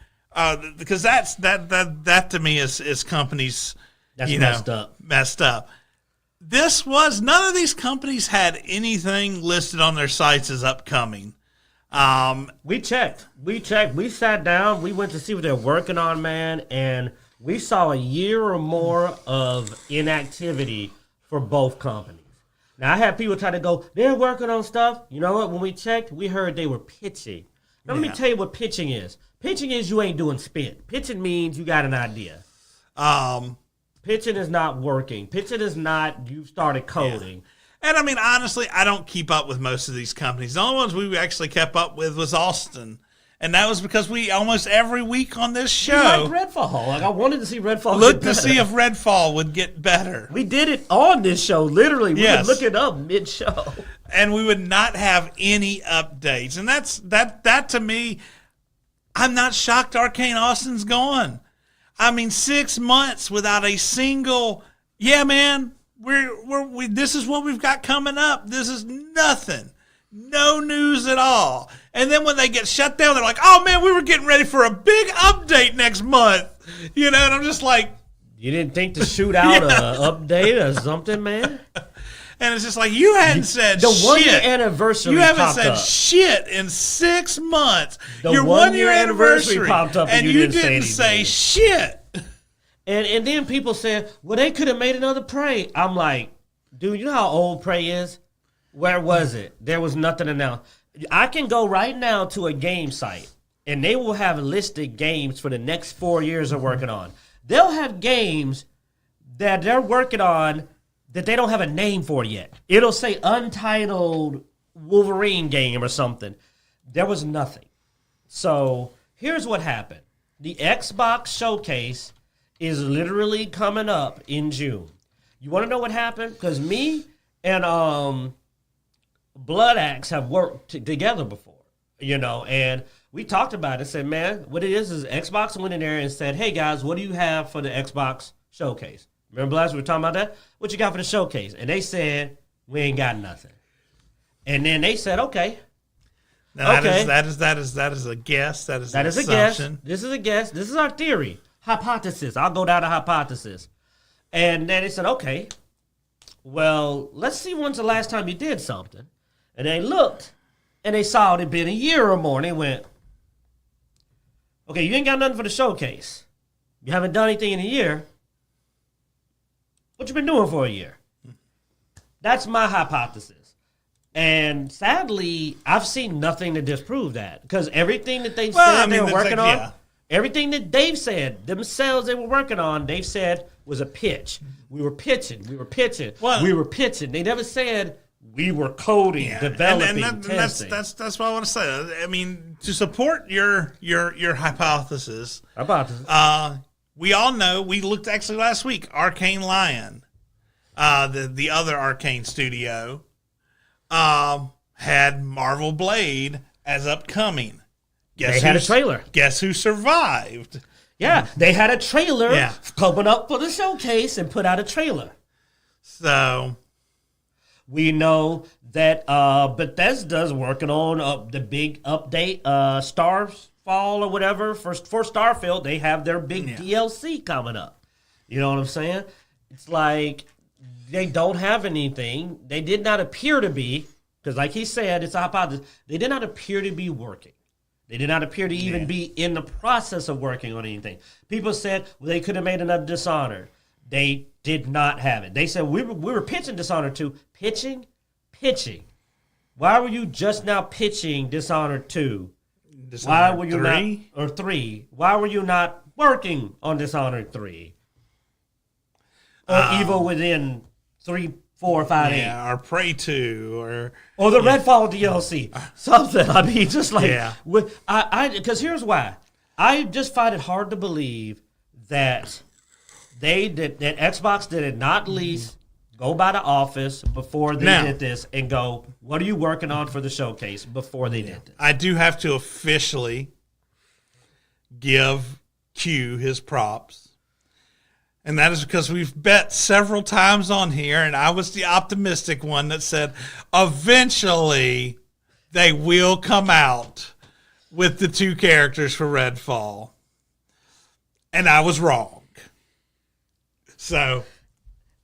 because that to me is companies messed up. None of these companies had anything listed on their sites as upcoming. We checked. We sat down. We went to see what they're working on, man, and we saw a year or more of inactivity for both companies. Now, I had people try to go, they're working on stuff. You know what? When we checked, we heard they were pitching. Now, let me tell you what pitching is. Pitching is you ain't doing spit. Pitching means you got an idea. Pitching is not working. Pitching is not you started coding. Yeah. And I mean, honestly, I don't keep up with most of these companies. The only ones we actually kept up with was Austin. And that was because we almost every week on this show. We liked Redfall. Like, I wanted to see Redfall look to see if Redfall would get better. We did it on this show, literally. We would look it up mid-show. And we would not have any updates. And that to me, I'm not shocked Arcane Austin's gone. I mean, 6 months without a single, yeah, man, we this is what we've got coming up. This is nothing. No news at all. And then when they get shut down, they're like, oh, man, we were getting ready for a big update next month. You know, and I'm just like. You didn't think to shoot out an update or something, man? And it's just like, you hadn't said the shit. 1 year anniversary You haven't popped said up. shit in 6 months. Your 1 year anniversary popped up and you didn't say shit. And then people said, well, they could have made another Prey. I'm like, dude, you know how old Prey is? Where was it? There was nothing announced. I can go right now to a game site, and they will have listed games for the next 4 years they're working on. They'll have games that they're working on that they don't have a name for yet. It'll say Untitled Wolverine game or something. There was nothing. So here's what happened. The Xbox Showcase is literally coming up in June. You want to know what happened? Because me and Bloodaxe have worked together before, you know, and we talked about it. Said, man, what it is Xbox went in there and said, hey, guys, what do you have for the Xbox Showcase? Remember last we were talking about that? What you got for the showcase? And they said, we ain't got nothing. And then they said, okay. Now that is a guess. That is an assumption. A guess. This is a guess. This is our theory. Hypothesis. I'll go down to hypothesis. And then they said, okay, well, let's see when's the last time you did something. And they looked, and they saw it had been a year or more, and they went, okay, you ain't got nothing for the showcase. You haven't done anything in a year. What you been doing for a year? That's my hypothesis. And sadly, I've seen nothing to disprove that. Because everything that they've said they were working on, everything that they've said themselves they were working on, they've said was a pitch. We were pitching. We were pitching. We were pitching. They never said we were coding, developing, testing. That's what I want to say. I mean, to support your hypothesis. We all know, we looked actually last week, Arcane Lion, the other Arcane studio, had Marvel Blade as upcoming. They had a trailer. Guess who survived? Yeah, they had a trailer coming up for the showcase and put out a trailer. So we know that Bethesda's working on the big update, fall or whatever, for Starfield, they have their big DLC coming up. You know what I'm saying? It's like they don't have anything. They did not appear to be, because like he said, it's a hypothesis. They did not appear to be working. They did not appear to even be in the process of working on anything. People said they could have made another Dishonored. They did not have it. They said we were pitching Dishonored 2. Pitching. Why were you just now pitching Dishonored 2? Why were you 3? not, or 3? Why were you not working on Dishonored 3? Or Evil Within 3, 4, 5, 8. Yeah, or Prey 2, or the Redfall DLC. Something. I mean, just like because here's why. I just find it hard to believe that that Xbox did not at least go by the office before they did this and go, what are you working on for the showcase before they did this? I do have to officially give Q his props. And that is because we've bet several times on here, and I was the optimistic one that said eventually they will come out with the 2 characters for Redfall. And I was wrong. So,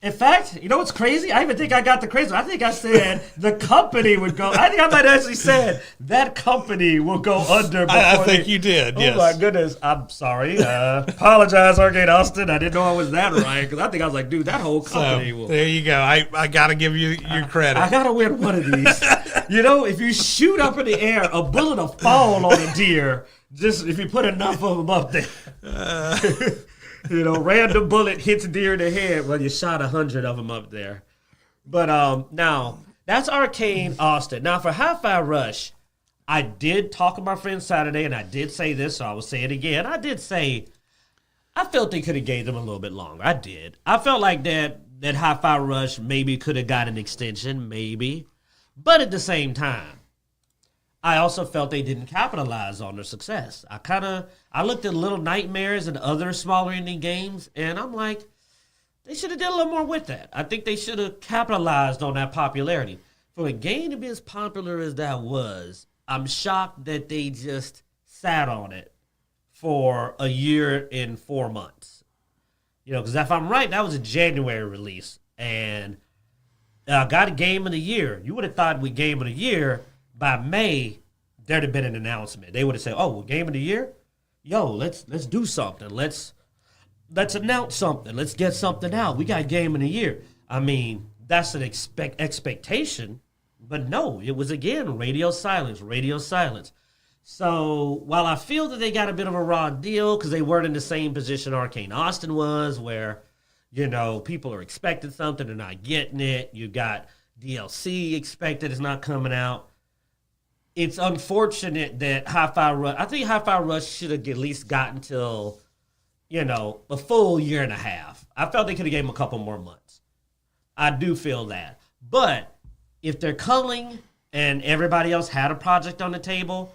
in fact, you know what's crazy? I even think I got the crazy one. I think I said the company would go. I think I might actually said that company will go under. I think you did, yes. Oh, my goodness. I'm sorry. Apologize, Arcade Austin. I didn't know I was that right. Because I think I was like, dude, that whole company will. There you go. I got to give you your credit. I got to win one of these. You know, if you shoot up in the air, a bullet will fall on a deer. Just if you put enough of them up there. You know, random bullet hits a deer in the head. Well, you shot 100 of them up there. But now, that's Arcane Austin. Now, for Hi-Fi Rush, I did talk to my friend Saturday, and I did say this, so I will say it again. I did say I felt they could have gave them a little bit longer. I did. I felt like that Hi-Fi Rush maybe could have got an extension, maybe. But at the same time, I also felt they didn't capitalize on their success. I looked at Little Nightmares and other smaller indie games, and I'm like, they should have done a little more with that. I think they should have capitalized on that popularity. For a game to be as popular as that was, I'm shocked that they just sat on it for a year and 4 months. You know, because if I'm right, that was a January release, and got a Game of the Year. You would have thought with Game of the Year, by May, there'd have been an announcement. They would have said, "Oh, well, Game of the Year, yo, let's do something. Let's announce something. Let's get something out. We got Game of the Year." I mean, that's an expectation, but no, it was again radio silence. So while I feel that they got a bit of a raw deal because they weren't in the same position Arcane Austin was, where you know people are expecting something, they're not getting it. You got DLC expected, it's not coming out. It's unfortunate that Hi-Fi Rush, I think Hi-Fi Rush should have at least gotten till, you know, a full year and a half. I felt they could have gave them a couple more months. I do feel that. But if they're culling and everybody else had a project on the table,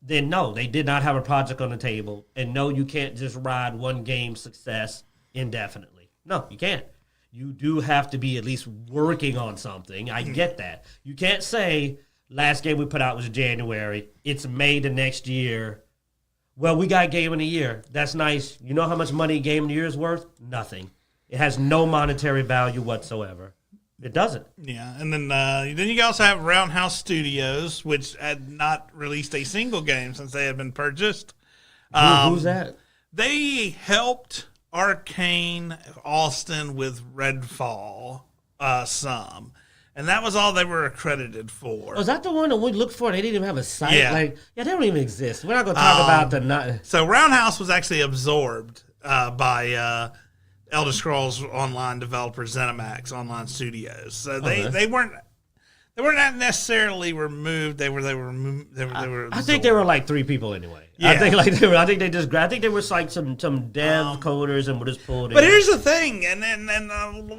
then no, they did not have a project on the table. And no, you can't just ride one game's success indefinitely. No, you can't. You do have to be at least working on something. I get that. You can't say, last game we put out was January. It's May the next year. Well, we got Game of the Year. That's nice. You know how much money Game of the Year is worth? Nothing. It has no monetary value whatsoever. It doesn't. Yeah, and then you also have Roundhouse Studios, which had not released a single game since they had been purchased. Who's that? They helped Arcane Austin with Redfall some. And that was all they were accredited for. Was that the one that we looked for? They didn't even have a site? Yeah. They don't even exist. We're not going to talk about the... So Roundhouse was actually absorbed by Elder Scrolls Online developer ZeniMax Online Studios. So they weren't not necessarily removed. They were I think there were like 3 people anyway. Yeah. I think they were like some dev coders and were just pulled in. But here's the thing, and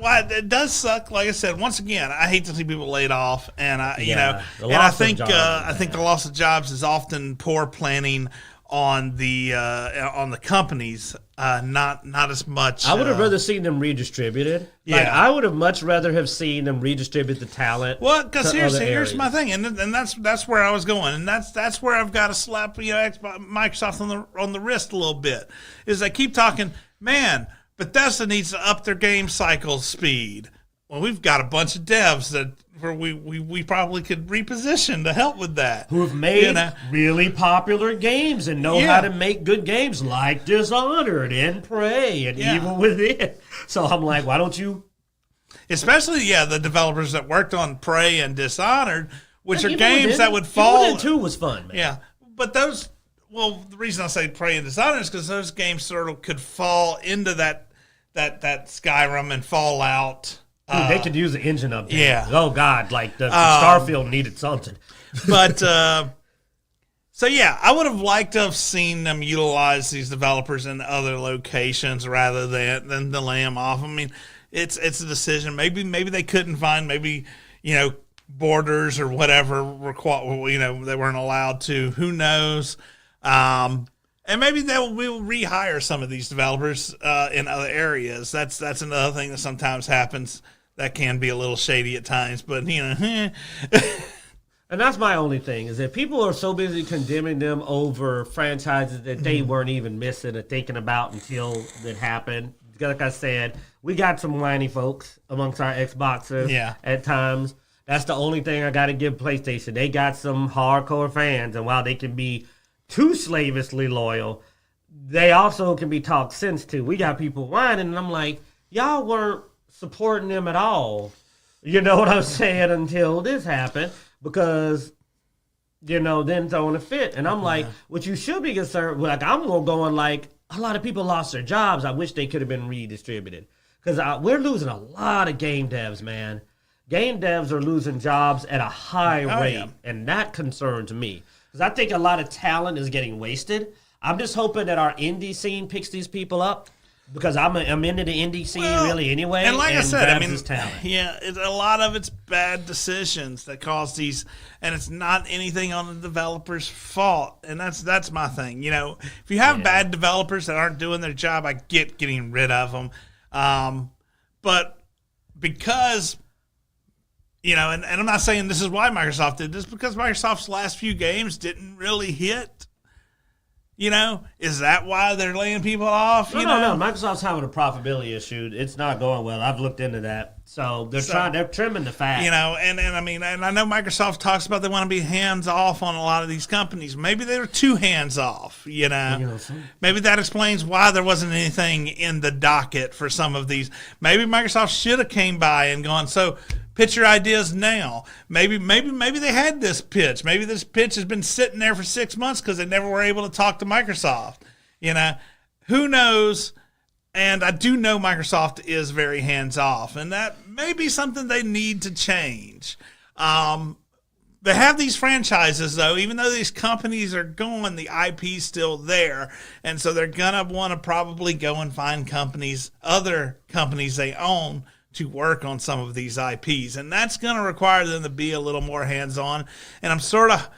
why it does suck. Like I said, once again, I hate to see people laid off, and I think the loss of jobs is often poor planning on the companies, not as much. I would have rather seen them redistributed. Yeah. Like, I would have much rather have seen them redistribute the talent. Well, because here's areas. my thing, and that's where I was going, and that's where I've got to slap Microsoft on the wrist a little bit. Is they keep talking, man, Bethesda needs to up their game cycle speed. Well, we've got a bunch of devs that where we probably could reposition to help with that. Who have made really popular games and know how to make good games like Dishonored and Prey and Evil Within. So I'm like, why don't you? Especially, the developers that worked on Prey and Dishonored, which are games that would fall. Evil Within 2 was fun, man. Yeah, but those, the reason I say Prey and Dishonored is because those games sort of could fall into that Skyrim and Fallout. Dude, they could use the engine update. Yeah. Oh, God. Like, the Starfield needed something. But, I would have liked to have seen them utilize these developers in other locations rather than to lay them off. I mean, it's a decision. Maybe they couldn't find, borders or whatever, they weren't allowed to. Who knows? And maybe we'll rehire some of these developers in other areas. That's another thing that sometimes happens. That can be a little shady at times, but And that's my only thing, is that people are so busy condemning them over franchises that they weren't even missing or thinking about until it happened. Like I said, we got some whiny folks amongst our Xboxers at times. That's the only thing I got to give PlayStation. They got some hardcore fans, and while they can be too slavishly loyal, they also can be talked sense to. We got people whining, and I'm like, y'all weren't supporting them at all. You know what I'm saying? Until this happened, because, then throwing a fit. And I'm like, what you should be concerned, like, I'm more going like, a lot of people lost their jobs. I wish they could have been redistributed. Because we're losing a lot of game devs, man. Game devs are losing jobs at a high rate, and that concerns me. Because I think a lot of talent is getting wasted. I'm just hoping that our indie scene picks these people up, because I'm into the indie scene really anyway. And like I said, a lot of it's bad decisions that cause these, and it's not anything on the developer's fault. And that's my thing. If you have bad developers that aren't doing their job, I get getting rid of them. But because, and I'm not saying this is why Microsoft did this, because Microsoft's last few games didn't really hit. Is that why they're laying people off? No. Microsoft's having a profitability issue. It's not going well. I've looked into that. So they're trimming the fat. And I know Microsoft talks about they want to be hands off on a lot of these companies. Maybe they were too hands off, Maybe that explains why there wasn't anything in the docket for some of these. Maybe Microsoft should have came by and gone, so pitch your ideas now. Maybe they had this pitch. Maybe this pitch has been sitting there for 6 months because they never were able to talk to Microsoft. Who knows? And I do know Microsoft is very hands-off, and that may be something they need to change. They have these franchises, though. Even though these companies are gone, the IP's still there, and so they're going to want to probably go and find other companies they own, to work on some of these IPs. And that's going to require them to be a little more hands-on. And I'm sort of,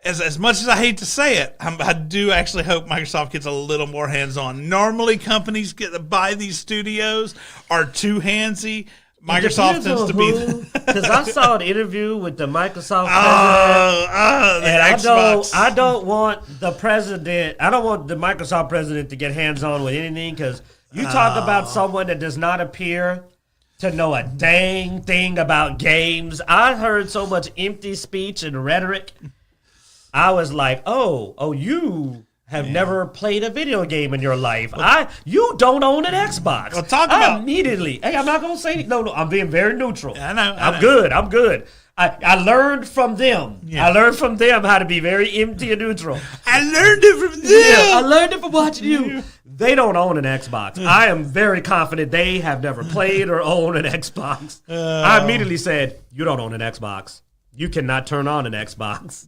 as much as I hate to say it, I do actually hope Microsoft gets a little more hands-on. Normally, companies that buy these studios are too handsy. Microsoft tends to be... Because I saw an interview with the Microsoft president. And I don't want the Microsoft president to get hands-on with anything, because you talk about someone that does not appear to know a dang thing about games. I heard so much empty speech and rhetoric. I was like, you have never played a video game in your life. You don't own an Xbox. Well, talk about... Immediately. Hey, I'm not going to say... No, I'm being very neutral. Yeah, I know. I'm good. I learned from them. Yeah. I learned from them how to be very empty and neutral. I learned it from them. Yeah, I learned it from watching you. They don't own an Xbox. I am very confident they have never played or owned an Xbox. I immediately said, you don't own an Xbox. You cannot turn on an Xbox.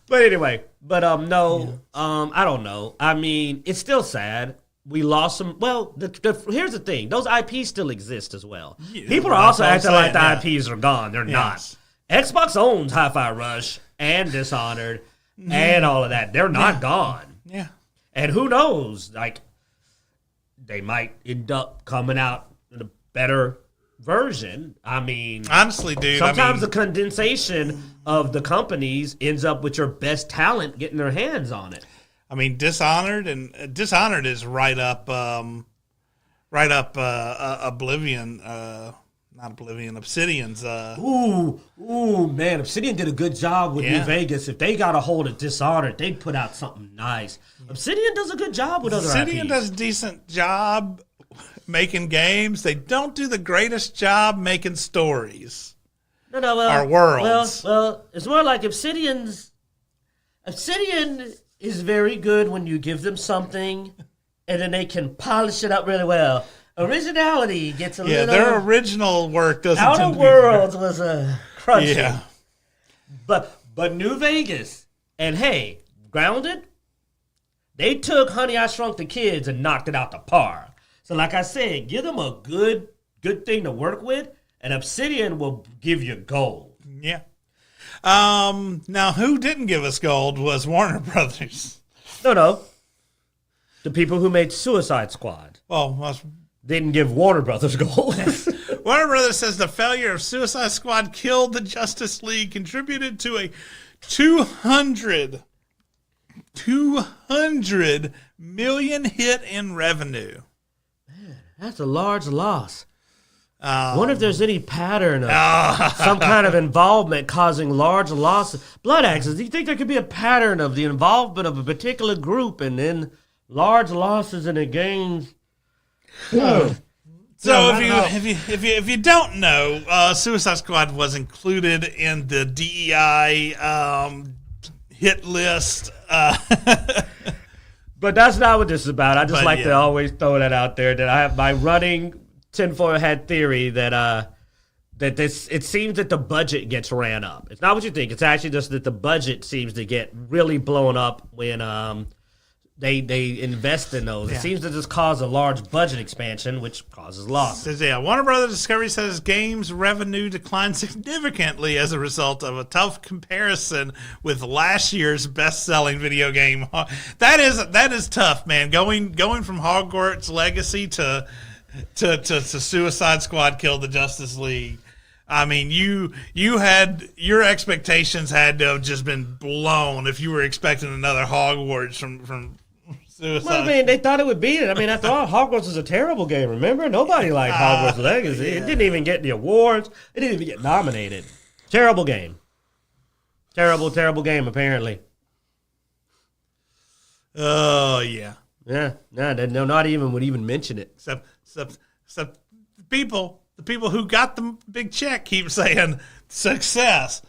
But anyway, I don't know. I mean, it's still sad. We lost some. Well, here's the thing. Those IPs still exist as well. People are also acting like the IPs are gone. They're not. Xbox owns Hi-Fi Rush and Dishonored and all of that. They're not gone. Yeah. And who knows? Like, they might end up coming out with a better version. I mean, honestly, dude, sometimes the condensation of the companies ends up with your best talent getting their hands on it. I mean, Dishonored is right up Oblivion. Not Oblivion, Obsidian's. Man, Obsidian did a good job with New Vegas. If they got a hold of Dishonored, they'd put out something nice. Obsidian does a good job with other Obsidian IPs. does a decent job making games. They don't do the greatest job making stories. Or worlds. Well, it's more like Obsidian is very good when you give them something, and then they can polish it up really well. Originality gets a little... their original work doesn't Outer tend to Worlds was crunchy. Yeah. But New Vegas, and hey, Grounded, they took Honey, I Shrunk the Kids and knocked it out the park. So like I said, give them a good thing to work with, and Obsidian will give you gold. Yeah. Now, who didn't give us gold was Warner Brothers. No. The people who made Suicide Squad. Well, didn't give Warner Brothers gold. Warner Brothers says the failure of Suicide Squad killed the Justice League, contributed to a 200 million hit in revenue. Man, that's a large loss. I wonder if there's any pattern of some kind of involvement causing large losses. Bloodaxes, do you think there could be a pattern of the involvement of a particular group and then large losses in the games? No. So if you don't know, Suicide Squad was included in the DEI hit list. But that's not what this is about. I just to always throw that out there. That I have my running tinfoil hat theory that it seems that the budget gets ran up. It's not what you think. It's actually just that the budget seems to get really blown up when they invest in those. It seems to just cause a large budget expansion, which causes loss. Warner Brothers Discovery says games revenue declined significantly as a result of a tough comparison with last year's best-selling video game. That is tough, man. Going from Hogwarts Legacy to Suicide Squad killed the Justice League. I mean, you had your expectations had to have just been blown if you were expecting another Hogwarts from Suicide. Well, I mean, they thought it would beat it. I mean, after all, Hogwarts was a terrible game. Remember, nobody liked Hogwarts Legacy. Yeah. It didn't even get the awards. It didn't even get nominated. Terrible game. Terrible game. Apparently. Oh yeah. Yeah. No, not even would even mention it. Except the people who got the big check keep saying success.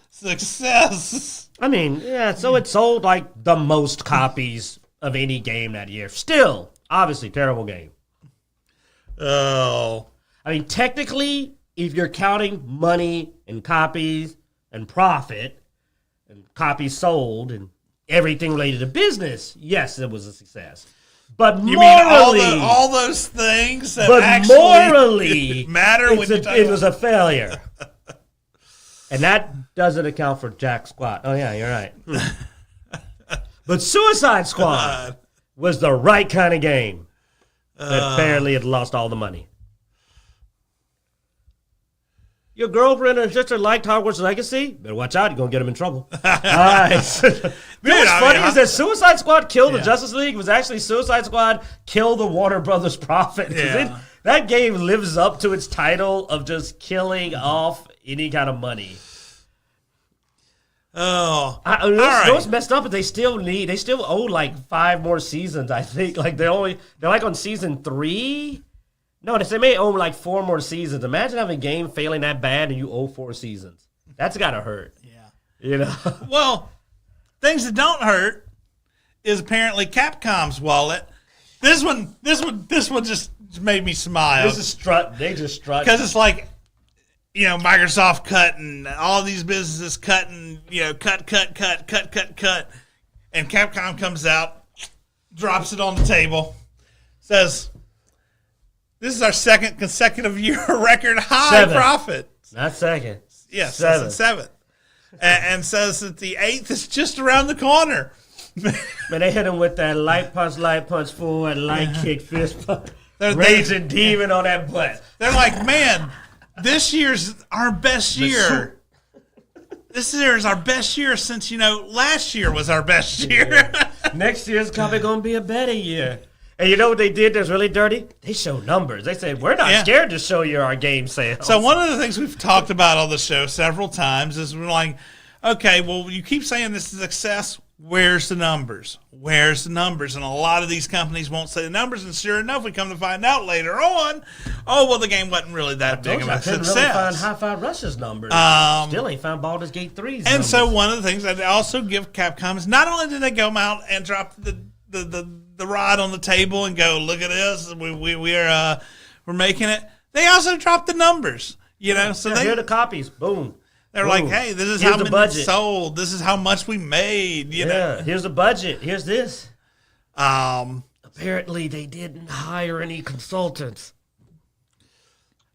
I mean, yeah, so it sold like the most copies of any game that year. Still, obviously, terrible game. Oh. I mean, technically, if you're counting money and copies and profit and copies sold and everything related to business, yes, it was a success. But you morally, mean all those things that actually morally matter? It was a failure. And that doesn't account for jack squat. Oh, yeah, you're right. But Suicide Squad was the right kind of game. But apparently it lost all the money. Your girlfriend or sister liked Hogwarts Legacy? Better watch out. You're going to get them in trouble. Nice. What's funny is that Suicide Squad killed the Justice League was actually Suicide Squad killed the Warner Brothers profit. Yeah. That game lives up to its title of just killing off any kind of money. Oh, what's messed up is they still owe like 5 more seasons. I think like they're like on season 3. No, they may owe like 4 more seasons. Imagine having a game failing that bad and you owe 4 seasons. That's gotta hurt. Yeah, you know. Well, things that don't hurt is apparently Capcom's wallet. This one just made me smile. They just strut because it's like. Microsoft cutting, all these businesses cutting, cut. And Capcom comes out, drops it on the table, says, this is our second consecutive year record high profit. Not second. Yes, seventh. seventh. and says that the 8th is just around the corner. Man, they hit him with that light punch forward, light kick, fist punch. They're Raging demon on that butt. They're like, man, this year's our best year. This year is our best year since, last year was our best year. Yeah. Next year's probably going to be a better year. And you know what they did that's really dirty? They show numbers. They said, we're not scared to show you our game sales. So one of the things we've talked about on the show several times is we're like, okay, well, you keep saying this is success. Where's the numbers? Where's the numbers? And a lot of these companies won't say the numbers. And sure enough, we come to find out later on, the game wasn't really that big of a success. I couldn't really find Hi-Fi Rush's numbers. Still ain't found Baldur's Gate 3's And numbers. so one of the things I also give Capcom is not only did they go out and drop the rod on the table and go, look at this, we're making it. They also dropped the numbers, So here are the copies. Boom. They're like, hey, this is Here's how the many budget. sold. This is how much we made. Here's the budget. Here's this. Apparently, they didn't hire any consultants.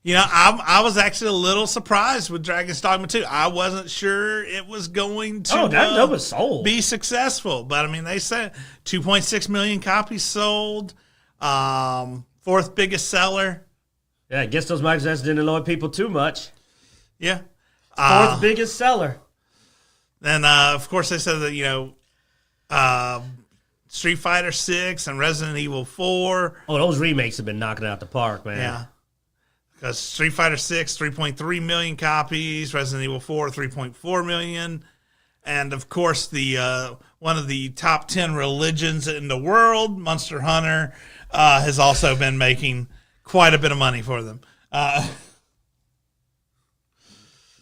I was actually a little surprised with Dragon's Dogma 2. I wasn't sure it was going to sold. Be successful. But, they said 2.6 million copies sold. 4th biggest seller. Yeah, I guess those microtransactions didn't annoy people too much. Yeah. 4th biggest seller. Then, of course, they said that, Street Fighter 6 and Resident Evil 4. Oh, those remakes have been knocking out the park, man. Yeah. Because Street Fighter 6, 3.3 million copies. Resident Evil 4, 3.4 million. And, of course, the one of the top 10 religions in the world, Monster Hunter, has also been making quite a bit of money for them.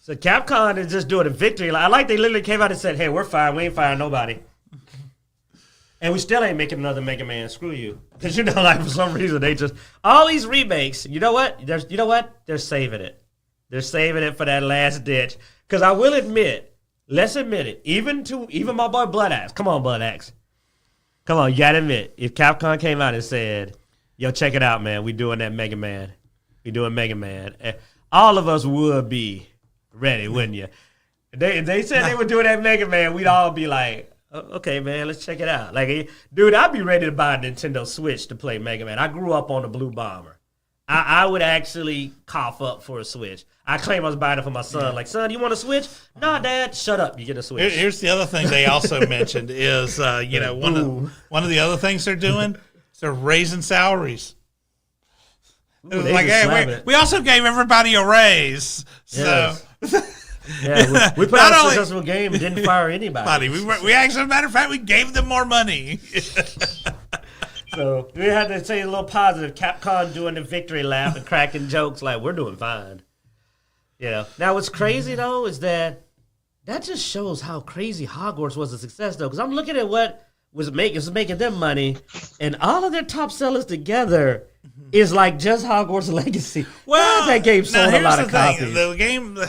So Capcom is just doing a victory. I like they literally came out and said, hey, we're fine. We ain't firing nobody. And we still ain't making another Mega Man. Screw you. Because, for some reason, they just... All these remakes, you know what? They're saving it. They're saving it for that last ditch. Because I will admit, let's admit it, even my boy Bloodaxe. Come on, Bloodaxe. Come on, you got to admit, if Capcom came out and said, yo, check it out, man. We doing that Mega Man. We doing Mega Man. All of us would be ready, wouldn't you? They said they were doing that Mega Man, we'd all be like, okay, man, let's check it out. Like, dude, I'd be ready to buy a Nintendo Switch to play Mega Man. I grew up on the Blue Bomber. I would actually cough up for a Switch. I claim I was buying it for my son. Yeah. Like, son, you want a Switch? No, Dad, shut up. You get a Switch. Here's the other thing they also mentioned is, one of the other things they're doing is they're raising salaries. Ooh, like, hey, we also gave everybody a raise. Yes. So... Yeah, we put out a successful game and didn't fire anybody. We actually, as a matter of fact, we gave them more money. So we had to say a little positive. Capcom doing the victory lap and cracking jokes like we're doing fine. Now what's crazy though is that just shows how crazy Hogwarts was a success though. Because I'm looking at what was making them money, and all of their top sellers together is like just Hogwarts Legacy. Well, that game sold a lot of copies. The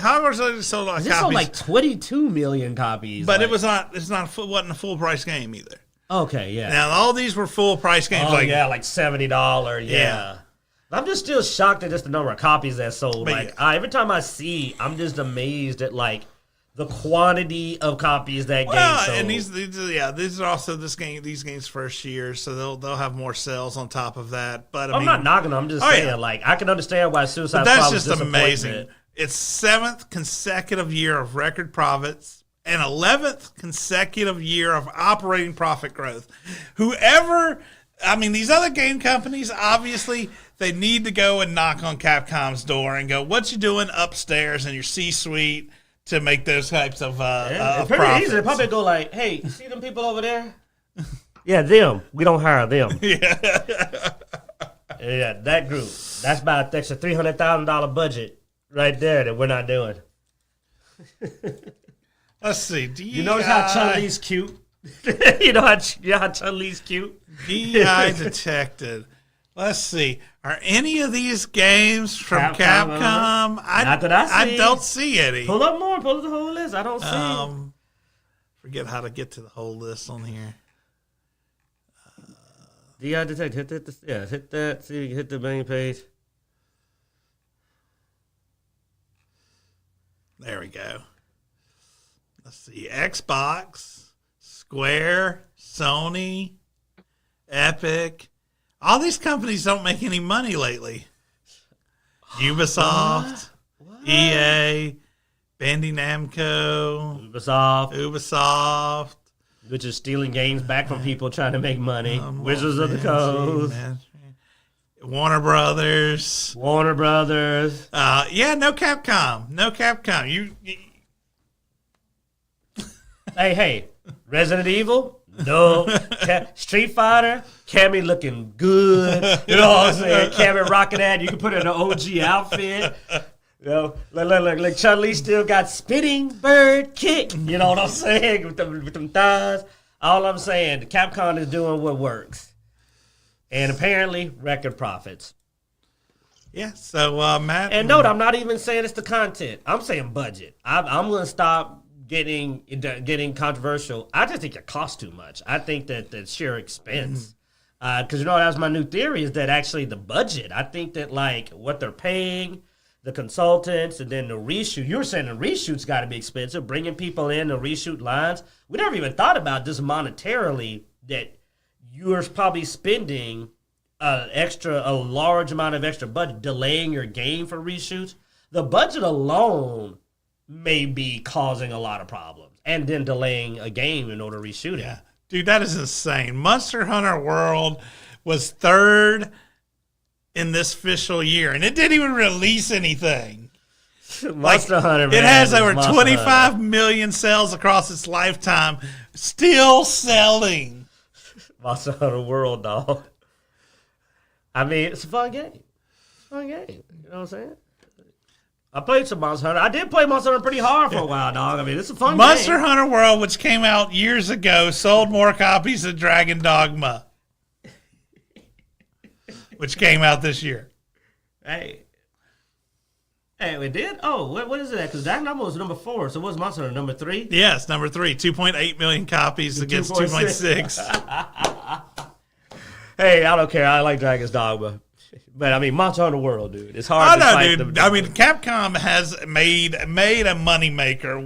Hogwarts Legacy sold a lot of copies. It sold like 22 million copies. But it wasn't a full price game either. Okay, yeah. Now all these were full price games. Oh, like $70. Yeah. I'm just still shocked at just the number of copies that sold. But every time I see, I'm just amazed at the quantity of copies that game sold. And these are also these games' first year, so they'll have more sales on top of that. But I'm not knocking them. I'm just saying, I can understand why Suicide Squad was just amazing. It's 7th consecutive year of record profits and 11th consecutive year of operating profit growth. These other game companies, obviously, they need to go and knock on Capcom's door and go, what you doing upstairs in your C-suite to make those types of it's pretty profits? easy. They probably go like, hey, you see them people over there? Yeah, them. We don't hire them. Yeah, that group. That's about an extra $300,000 budget right there that we're not doing. Let's see. You notice how Chun-Li's cute? you know how Chun-Li's cute? DI detected. Let's see. Are any of these games from Capcom? Not that I see. I don't see any. Pull up more. Pull up the whole list. I don't see. Forget how to get to the whole list on here. DI detect. Hit that. See, hit the main page. There we go. let's see, Xbox, Square, Sony, Epic. All these companies don't make any money lately. Ubisoft, EA, Bandai Namco, Ubisoft. Which is stealing games back from people trying to make money. Wizards of the Coast. Warner Brothers. Yeah, no Capcom. No Capcom. You Hey, Resident Evil? No. Street Fighter? Cammy looking good. You know what I'm saying? Cammy rocking that. You can put in an OG outfit. You know, like Chun-Li still got spinning bird kick. You know what I'm saying? With them thighs. All I'm saying, Capcom is doing what works. And apparently, record profits. Yeah, so Matt. And note, I'm not even saying it's the content. I'm saying budget. I'm going to stop getting controversial. I just think it costs too much. I think that the sheer expense. Because, that was my new theory, is that actually the budget. I think that, like, what they're paying, the consultants, and then the reshoot. You were saying the reshoot's got to be expensive, bringing people in to reshoot lines. We never even thought about this monetarily, that you're probably spending a large amount of extra budget delaying your game for reshoots. The budget alone may be causing a lot of problems, and then delaying a game in order to reshoot it. Yeah. Dude, that is insane. Monster Hunter World was third in this fiscal year, and it didn't even release anything. Monster Hunter, man. It has over 25 million sales across its lifetime, still selling. Monster Hunter World, dog. I mean, it's a fun game. You know what I'm saying? I played some Monster Hunter. I did play Monster Hunter pretty hard for a while, dog. I mean, it's a fun game. Monster Hunter World, which came out years ago, sold more copies of Dragon Dogma, which came out this year. Hey, we did? Oh, what is it? Because Dragon Dogma was number 4, so what's Monster Hunter, number 3? Yes, number 3. 2.8 million copies against 2.6. Hey, I don't care. I like Dragon's Dogma. But, I mean, Monster Hunter World, dude. It's hard to fight dude. I mean, Capcom has made a moneymaker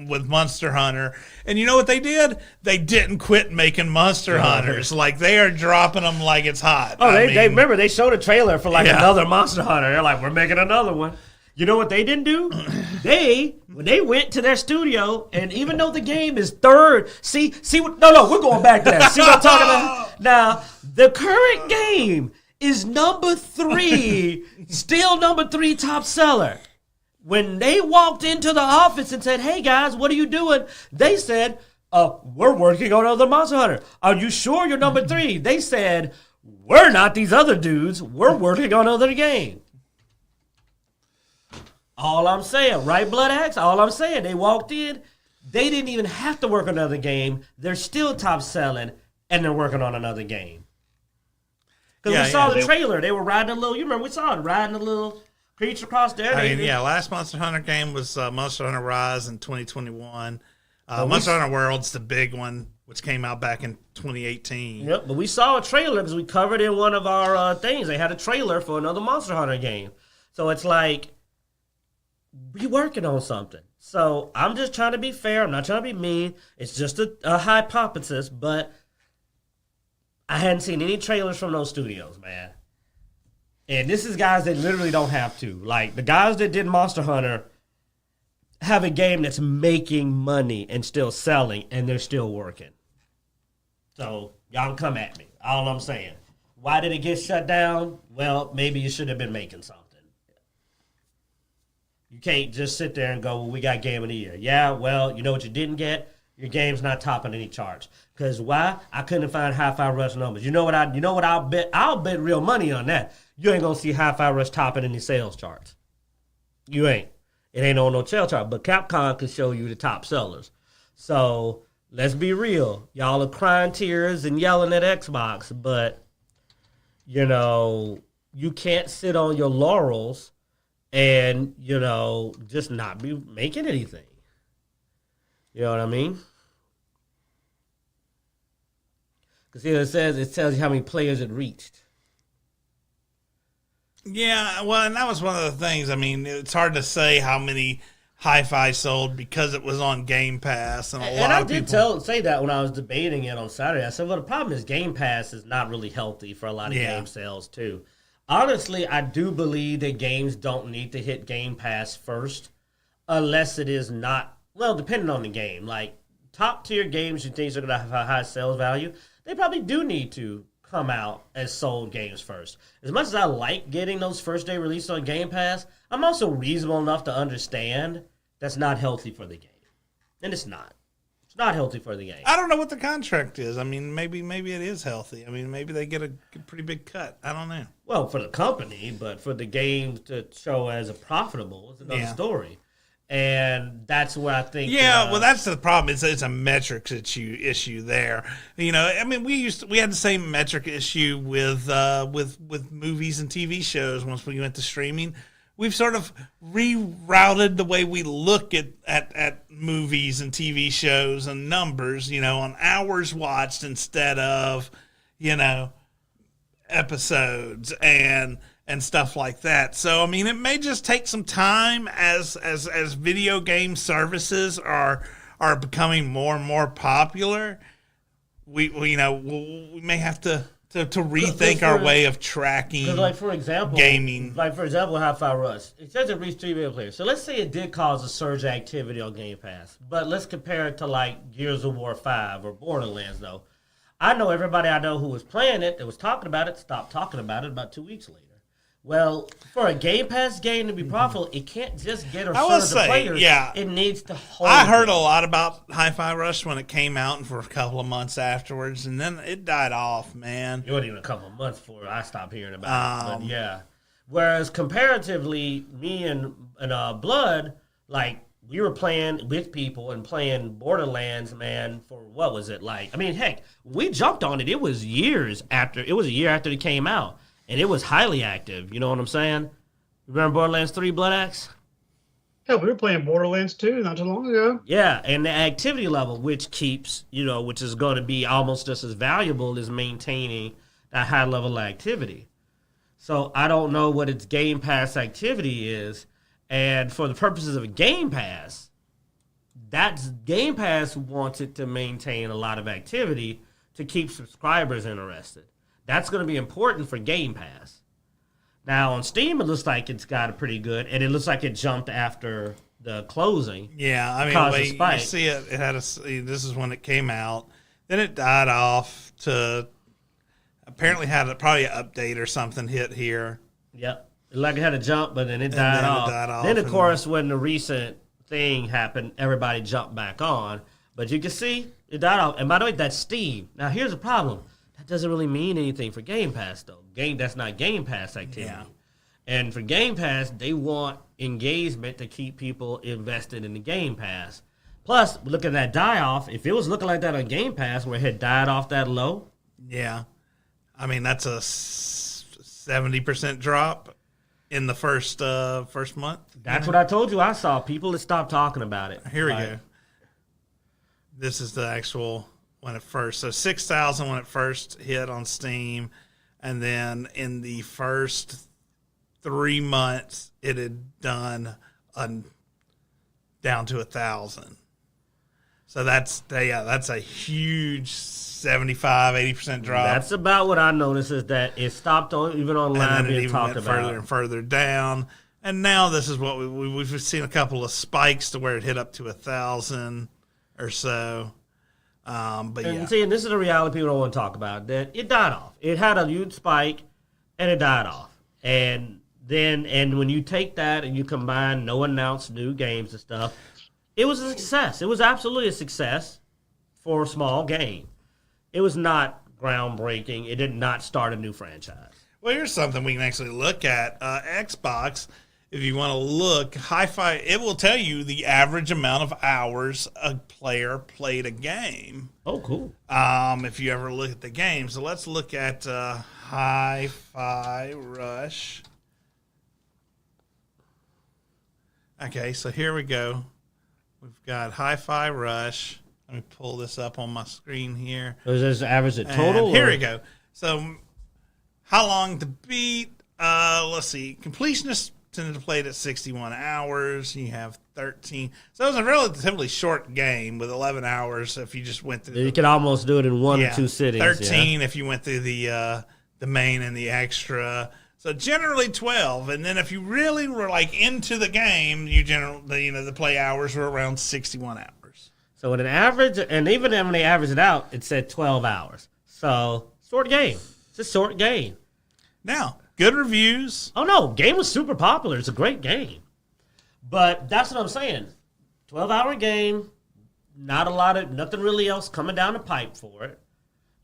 with Monster Hunter. And you know what they did? They didn't quit making Monster Hunters. Like, they are dropping them like it's hot. Oh, they remember, they showed a trailer for, another Monster Hunter. They're like, we're making another one. You know what they didn't do? When they went to their studio, and even though the game is third, we're going back to that. See what I'm talking about? Now, the current game is number 3, still number 3 top seller. When they walked into the office and said, hey guys, what are you doing? They said, we're working on another Monster Hunter. Are you sure you're number 3? They said, we're not these other dudes. We're working on another game. All I'm saying, right, Bloodaxe? All I'm saying, they walked in, they didn't even have to work on another game. They're still top selling, and they're working on another game. Because we saw the trailer. They were riding a little, you remember, we saw it, riding a little creature across there. Last Monster Hunter game was Monster Hunter Rise in 2021. Monster Hunter World's the big one, which came out back in 2018. Yep, but we saw a trailer because we covered in one of our things. They had a trailer for another Monster Hunter game. So it's like, we working on something. So I'm just trying to be fair. I'm not trying to be mean. It's just a hypothesis, but I hadn't seen any trailers from those studios, man. And this is guys that literally don't have to. Like, the guys that did Monster Hunter have a game that's making money and still selling, and they're still working. So y'all can come at me. All I'm saying. Why did it get shut down? Well, maybe you should have been making something. You can't just sit there and go, well, we got Game of the Year. Yeah, well, you know what you didn't get? Your game's not topping any charts. Because why? I couldn't find Hi-Fi Rush numbers. You know what I'll bet? I'll bet real money on that. You ain't going to see Hi-Fi Rush topping any sales charts. You ain't. It ain't on no sales chart. But Capcom can show you the top sellers. So let's be real. Y'all are crying tears and yelling at Xbox. But, you can't sit on your laurels and, just not be making anything. You know what I mean? Because here it tells you how many players it reached. Yeah, well, and that was one of the things. I mean, it's hard to say how many Hi-Fi sold because it was on Game Pass, and And I did say that when I was debating it on Saturday. I said, well, the problem is Game Pass is not really healthy for a lot of game sales, too. Honestly, I do believe that games don't need to hit Game Pass first unless it is not, well, depending on the game. Like, top-tier games you think are going to have a high sales value, they probably do need to come out as sold games first. As much as I like getting those first-day releases on Game Pass, I'm also reasonable enough to understand that's not healthy for the game. And it's not. It's not healthy for the game. I don't know what the contract is. I mean, maybe it is healthy. I mean, maybe they get a pretty big cut. I don't know. Well, for the company, but for the game to show as a profitable is another story. And that's where I think. Yeah, well, that's the problem. It's a metrics issue there. You know, I mean, we had the same metric issue with movies and TV shows once we went to streaming. We've sort of rerouted the way we look at movies and TV shows and numbers, you know, on hours watched instead of, you know, episodes and stuff like that. So, I mean, it may just take some time as video game services are becoming more and more popular. We may have to rethink our way of tracking. Like for example, gaming. Like for example, Hi-Fi Rush. It says it reached 3 million players. So let's say it did cause a surge of activity on Game Pass, but let's compare it to like Gears of War 5 or Borderlands. Though, I know everybody I know who was playing it, that was talking about it, stopped talking about it about 2 weeks later. Well, for a Game Pass game to be profitable, it can't just get a surge of players. Yeah, it needs to hold. I heard a lot about Hi-Fi Rush when it came out and for a couple of months afterwards, and then it died off, man. It wasn't even a couple of months before I stopped hearing about it. But yeah. Whereas comparatively, me and Blood, like, we were playing with people and playing Borderlands, man, for what was it like? I mean, heck, we jumped on it. It was a year after it came out. And it was highly active. You know what I'm saying? Remember Borderlands 3 Bloodaxe? Yeah, we were playing Borderlands 2 not too long ago. Yeah, and the activity level, which keeps, which is going to be almost just as valuable as maintaining that high level of activity. So I don't know what its Game Pass activity is. And for the purposes of a Game Pass, Game Pass wants it to maintain a lot of activity to keep subscribers interested. That's going to be important for Game Pass. Now, on Steam, it looks like it's got a pretty good, and it looks like it jumped after the closing. Yeah, I mean, you see it had this is when it came out. Then it died off to, apparently had probably an update or something hit here. Yep. Like it had a jump, but then it died off. Then, of course, when the recent thing happened, everybody jumped back on. But you can see it died off. And by the way, that's Steam. Now, here's the problem. That doesn't really mean anything for Game Pass, though. That's not Game Pass activity. Yeah. And for Game Pass, they want engagement to keep people invested in the Game Pass. Plus, look at that die-off. If it was looking like that on Game Pass, where it had died off that low. Yeah. I mean, that's a 70% drop in the first month. That's what I told you. I saw people that stopped talking about it. Here we go. This is the actual... when it first, so 6,000 when it first hit on Steam, and then in the first 3 months, it had done down to 1,000. So that's a huge 75-80% drop. That's about what I noticed is that it stopped even online being talked about. Further and further down, and now this is what we've seen a couple of spikes to where it hit up to 1,000 or so. But and see, and this is the reality people don't want to talk about, that it died off. It had a huge spike, and it died off. And when you take that and you combine no announced new games and stuff, it was a success. It was absolutely a success for a small game. It was not groundbreaking. It did not start a new franchise. Well, here's something we can actually look at. Xbox, if you want to look, Hi-Fi, it will tell you the average amount of hours a player played a game. Oh, cool. If you ever look at the game. So let's look at Hi-Fi Rush. Okay, so here we go. We've got Hi-Fi Rush. Let me pull this up on my screen here. Is this average at total? And here we go. So how long to beat? Let's see. Completionist tended to play it at 61 hours. You have 13. So it was a relatively short game with 11 hours if you just went through. You could almost do it in one or two sittings. 13 if you went through the main and the extra. So generally 12. And then if you really were like into the game, the play hours were around 61 hours. So with an average, and even when they average it out, it said 12 hours. So short game. It's a short game. Now, good reviews. Oh, no. Game was super popular. It's a great game. But that's what I'm saying. 12-hour game. Nothing really else coming down the pipe for it.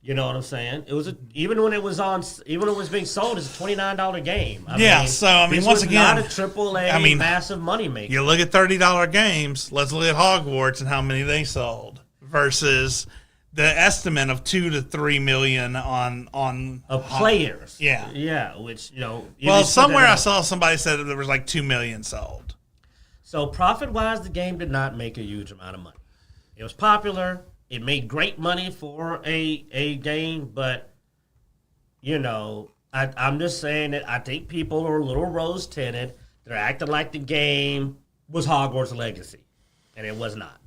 You know what I'm saying? It was even when it was being sold, it's a $29 game. Once again, not a AAA massive money maker. You look at $30 games. Let's look at Hogwarts and how many they sold versus the estimate of 2 to 3 million on players. Yeah, which somewhere I saw somebody said that there was like 2 million sold. So profit-wise, the game did not make a huge amount of money. It was popular. It made great money for a game, but, I'm just saying that I think people are a little rose-tinted. They're acting like the game was Hogwarts Legacy, and it was not.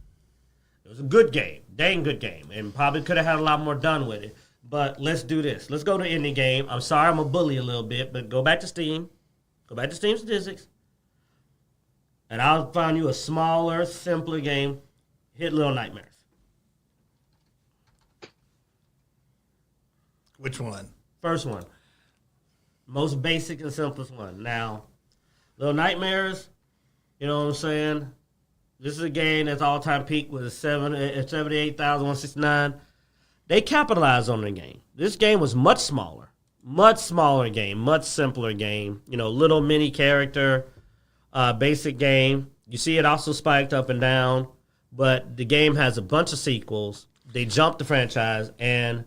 It was a good game, dang good game, and probably could have had a lot more done with it. But let's do this. Let's go to indie game. I'm sorry I'm a bully a little bit, but go back to Steam. Go back to Steam statistics, and I'll find you a smaller, simpler game. Hit Little Nightmares. Which one? First one. Most basic and simplest one. Now, Little Nightmares, you know what I'm saying? This is a game that's all-time peak with 78,169. They capitalized on the game. This game was much smaller game, much simpler game. Little mini character, basic game. You see it also spiked up and down, but the game has a bunch of sequels. They jumped the franchise, and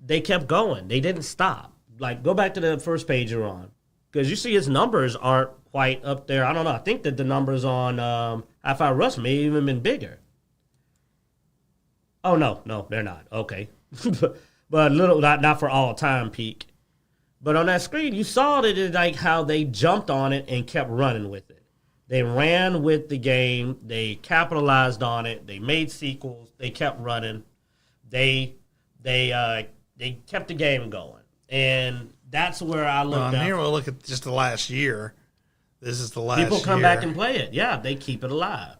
they kept going. They didn't stop. Like, go back to the first page you're on. Because you see his numbers aren't quite up there. I don't know. I think that the numbers on Hi-Fi Rush may even been bigger. Oh, no, they're not. Okay. But little, not for all-time peak. But on that screen, you saw that it, like how they jumped on it and kept running with it. They ran with the game. They capitalized on it. They made sequels. They kept running. They kept the game going, and that's where I look. Here we'll look at just the last year. This is the last year. People come back and play it. Yeah, they keep it alive.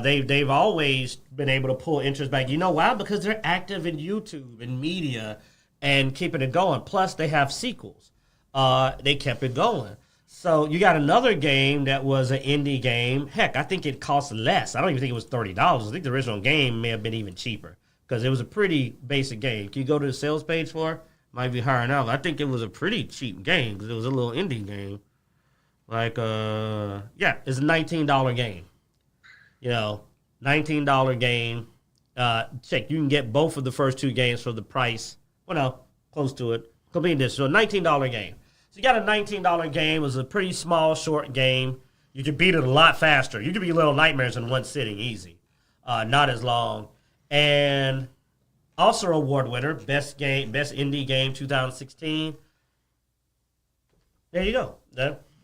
They've always been able to pull interest back. You know why? Because they're active in YouTube and media and keeping it going. Plus, they have sequels. They kept it going. So you got another game that was an indie game. Heck, I think it cost less. I don't even think it was $30. I think the original game may have been even cheaper because it was a pretty basic game. Can you go to the sales page for it? Might be higher now. I think it was a pretty cheap game because it was a little indie game. Like, it's a $19 game. $19 game. Check, you can get both of the first two games for the price. Well, no, close to it. Complete this. So a $19 game. So you got a $19 game. It was a pretty small, short game. You could beat it a lot faster. You could beat Little Nightmares in one sitting easy. Not as long. And also award winner, best indie game 2016. There you go.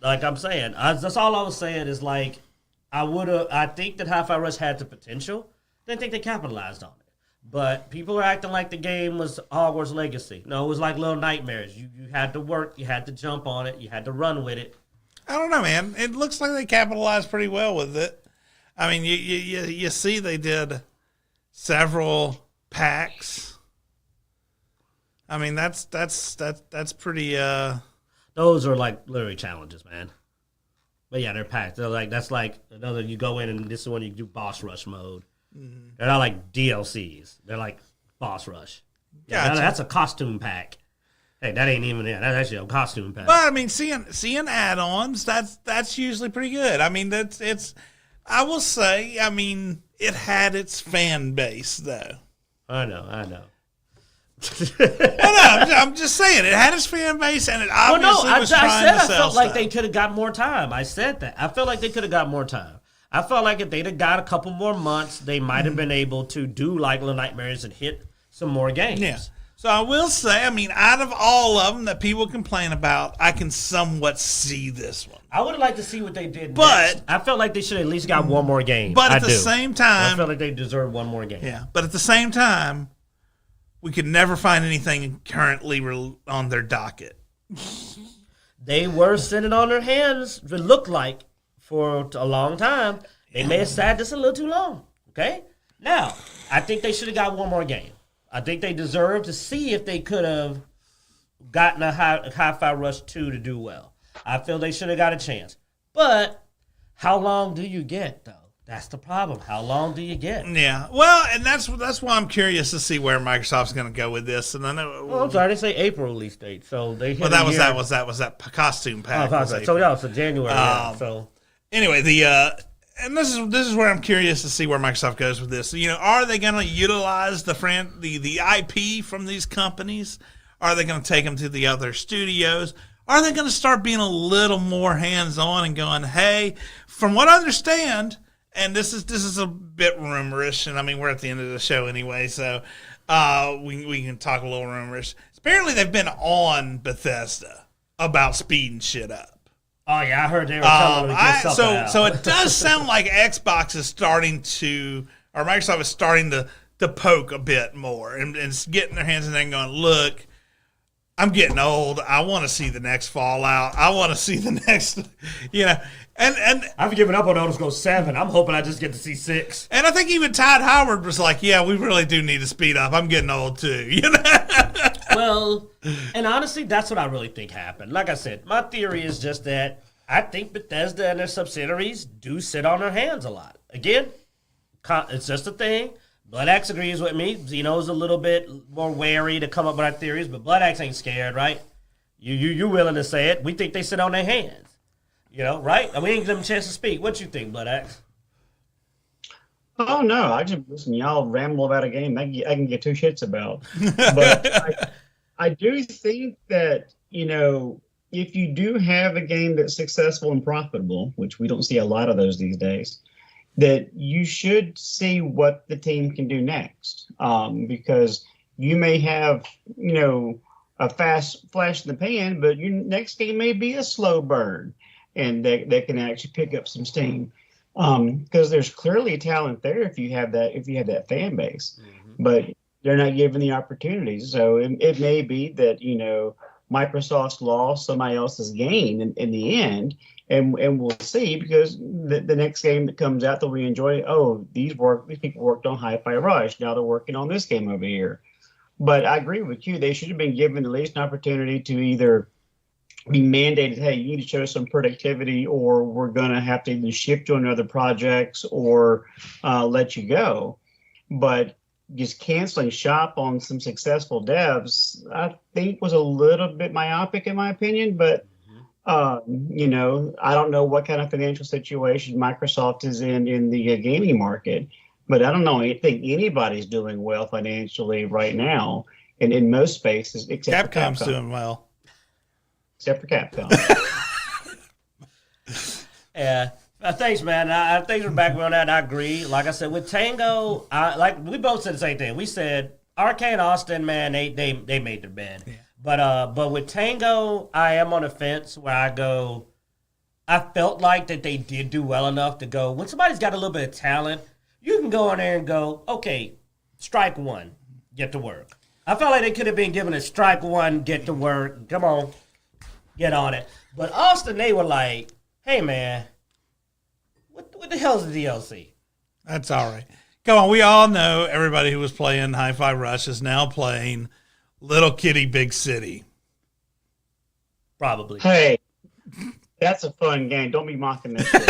Like I'm saying, that's all I was saying is like, I think that Hi-Fi Rush had the potential. Didn't think they capitalized on it. But people are acting like the game was Hogwarts Legacy. No, it was like Little Nightmares. You had to work, you had to jump on it, you had to run with it. I don't know, man. It looks like they capitalized pretty well with it. I mean, you see they did several packs. I mean, that's pretty. Those are like literally challenges, man. But yeah, they're packed. That's like another. You go in and this is when you do boss rush mode. Mm-hmm. They're not like DLCs. They're like boss rush. Yeah, gotcha. That's a costume pack. Hey, that ain't even it. That's actually a costume pack. But I mean, seeing add-ons, that's usually pretty good. I mean, it's. I will say, I mean, it had its fan base though. I know. I'm just saying it had its fan base, and it obviously was trying to sell I felt like stuff. they could have got more time. I said that. I felt like they could have got more time. I felt like if they'd have got a couple more months, they might have been able to do like Little Nightmares and hit some more games. Yeah. So I will say, I mean, out of all of them that people complain about, I can somewhat see this one. I would like to see what they did But next. I felt like they should at least got one more game. But at the same time, I felt like they deserve one more game. Yeah, but at the same time, we could never find anything currently on their docket. They were sitting on their hands, it looked like, for a long time. They may have sat just a little too long. Okay? Now, I think they should have got one more game. I think they deserve to see if they could have gotten a Hi-Fi Rush 2 to do well. I feel they should have got a chance. But how long do you get, though? That's the problem. How long do you get? Yeah. Well, and that's why I'm curious to see where Microsoft's going to go with this. And I know. Oh, I'm sorry. They say April release date, so they. Well, that was that costume pack. Oh, so yeah, so January. So anyway, and this is where I'm curious to see where Microsoft goes with this. You know, are they going to utilize the IP from these companies? Are they going to take them to the other studios? Are they going to start being a little more hands-on and going, hey, from what I understand, and this is a bit rumorish, and I mean, we're at the end of the show anyway, so we can talk a little rumorish. Apparently, they've been on Bethesda about speeding shit up. Oh, yeah, I heard they were telling them to get something out. So it does sound like Xbox is starting to, or Microsoft is starting to poke a bit more and getting their hands in there and going, look, I'm getting old. I want to see the next Fallout. I want to see the next, and I've given up on Elder Scrolls 7. I'm hoping I just get to see 6. And I think even Todd Howard was like, yeah, we really do need to speed up. I'm getting old too, Well, and honestly, that's what I really think happened. Like I said, my theory is just that I think Bethesda and their subsidiaries do sit on their hands a lot. Again, it's just a thing. Bloodaxe agrees with me. Zeno's a little bit more wary to come up with our theories, but Bloodaxe ain't scared, right? You willing to say it. We think they sit on their hands. Right? And we ain't give them a chance to speak. What you think, Bloodaxe? Oh, no. I just listen, y'all ramble about a game I can get two shits about. But I do think that, if you do have a game that's successful and profitable, which we don't see a lot of those these days, that you should see what the team can do next. Because you may have, a fast flash in the pan, but your next game may be a slow burn, and that can actually pick up some steam. Because there's clearly talent there if you have that fan base, but they're not given the opportunities. So it may be that Microsoft's lost, somebody else's gain in the end, and we'll see, because the next game that comes out that we enjoy, these people worked on Hi-Fi Rush, now they're working on this game over here. But I agree with you; they should have been given at least an opportunity to either be mandated, hey, you need to show some productivity, or we're going to have to either shift you on other projects or let you go. But just canceling shop on some successful devs, I think, was a little bit myopic in my opinion. But, I don't know what kind of financial situation Microsoft is in the gaming market. But I don't know. I think anybody's doing well financially right now, and in most spaces, except Capcom's for Capcom. doing well. Except for Capcom. Yeah. Thanks, man. Thanks for backing me on that. I agree. Like I said, with Tango, we both said the same thing. We said Arcane Austin, man, they made their bed. Yeah. But with Tango, I am on the fence where I felt like that they did do well enough to go, when somebody's got a little bit of talent, you can go in there and go, okay, strike one, get to work. I felt like they could have been given a strike one, get to work, come on, get on it. But Austin, they were like, hey, man, what the hell's the DLC? That's all right. Come on, we all know everybody who was playing Hi-Fi Rush is now playing Little Kitty Big City. Probably. Hey, that's a fun game. Don't be mocking this shit.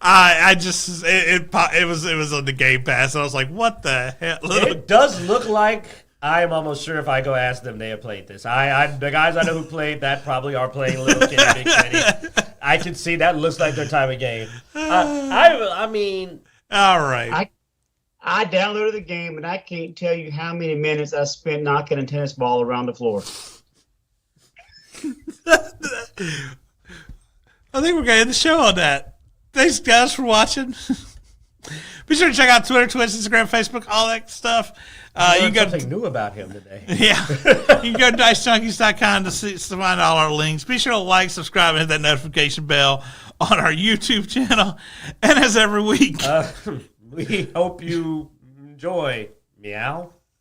I just it was on the Game Pass, and I was like, what the hell? It does look like, I am almost sure if I go ask them, they have played this. The guys I know who played that probably are playing Little Kitty Big City. I can see that looks like their type of game. I mean, all right. I downloaded the game, and I can't tell you how many minutes I spent knocking a tennis ball around the floor. I think we're going to end the show on that. Thanks, guys, for watching. Be sure to check out Twitter, Twitch, Instagram, Facebook, all that stuff. You can go something new about him today. Yeah. You can go to Dicejunkies.com to find all our links. Be sure to like, subscribe, and hit that notification bell on our YouTube channel. And as every week, We hope you enjoy. Meow.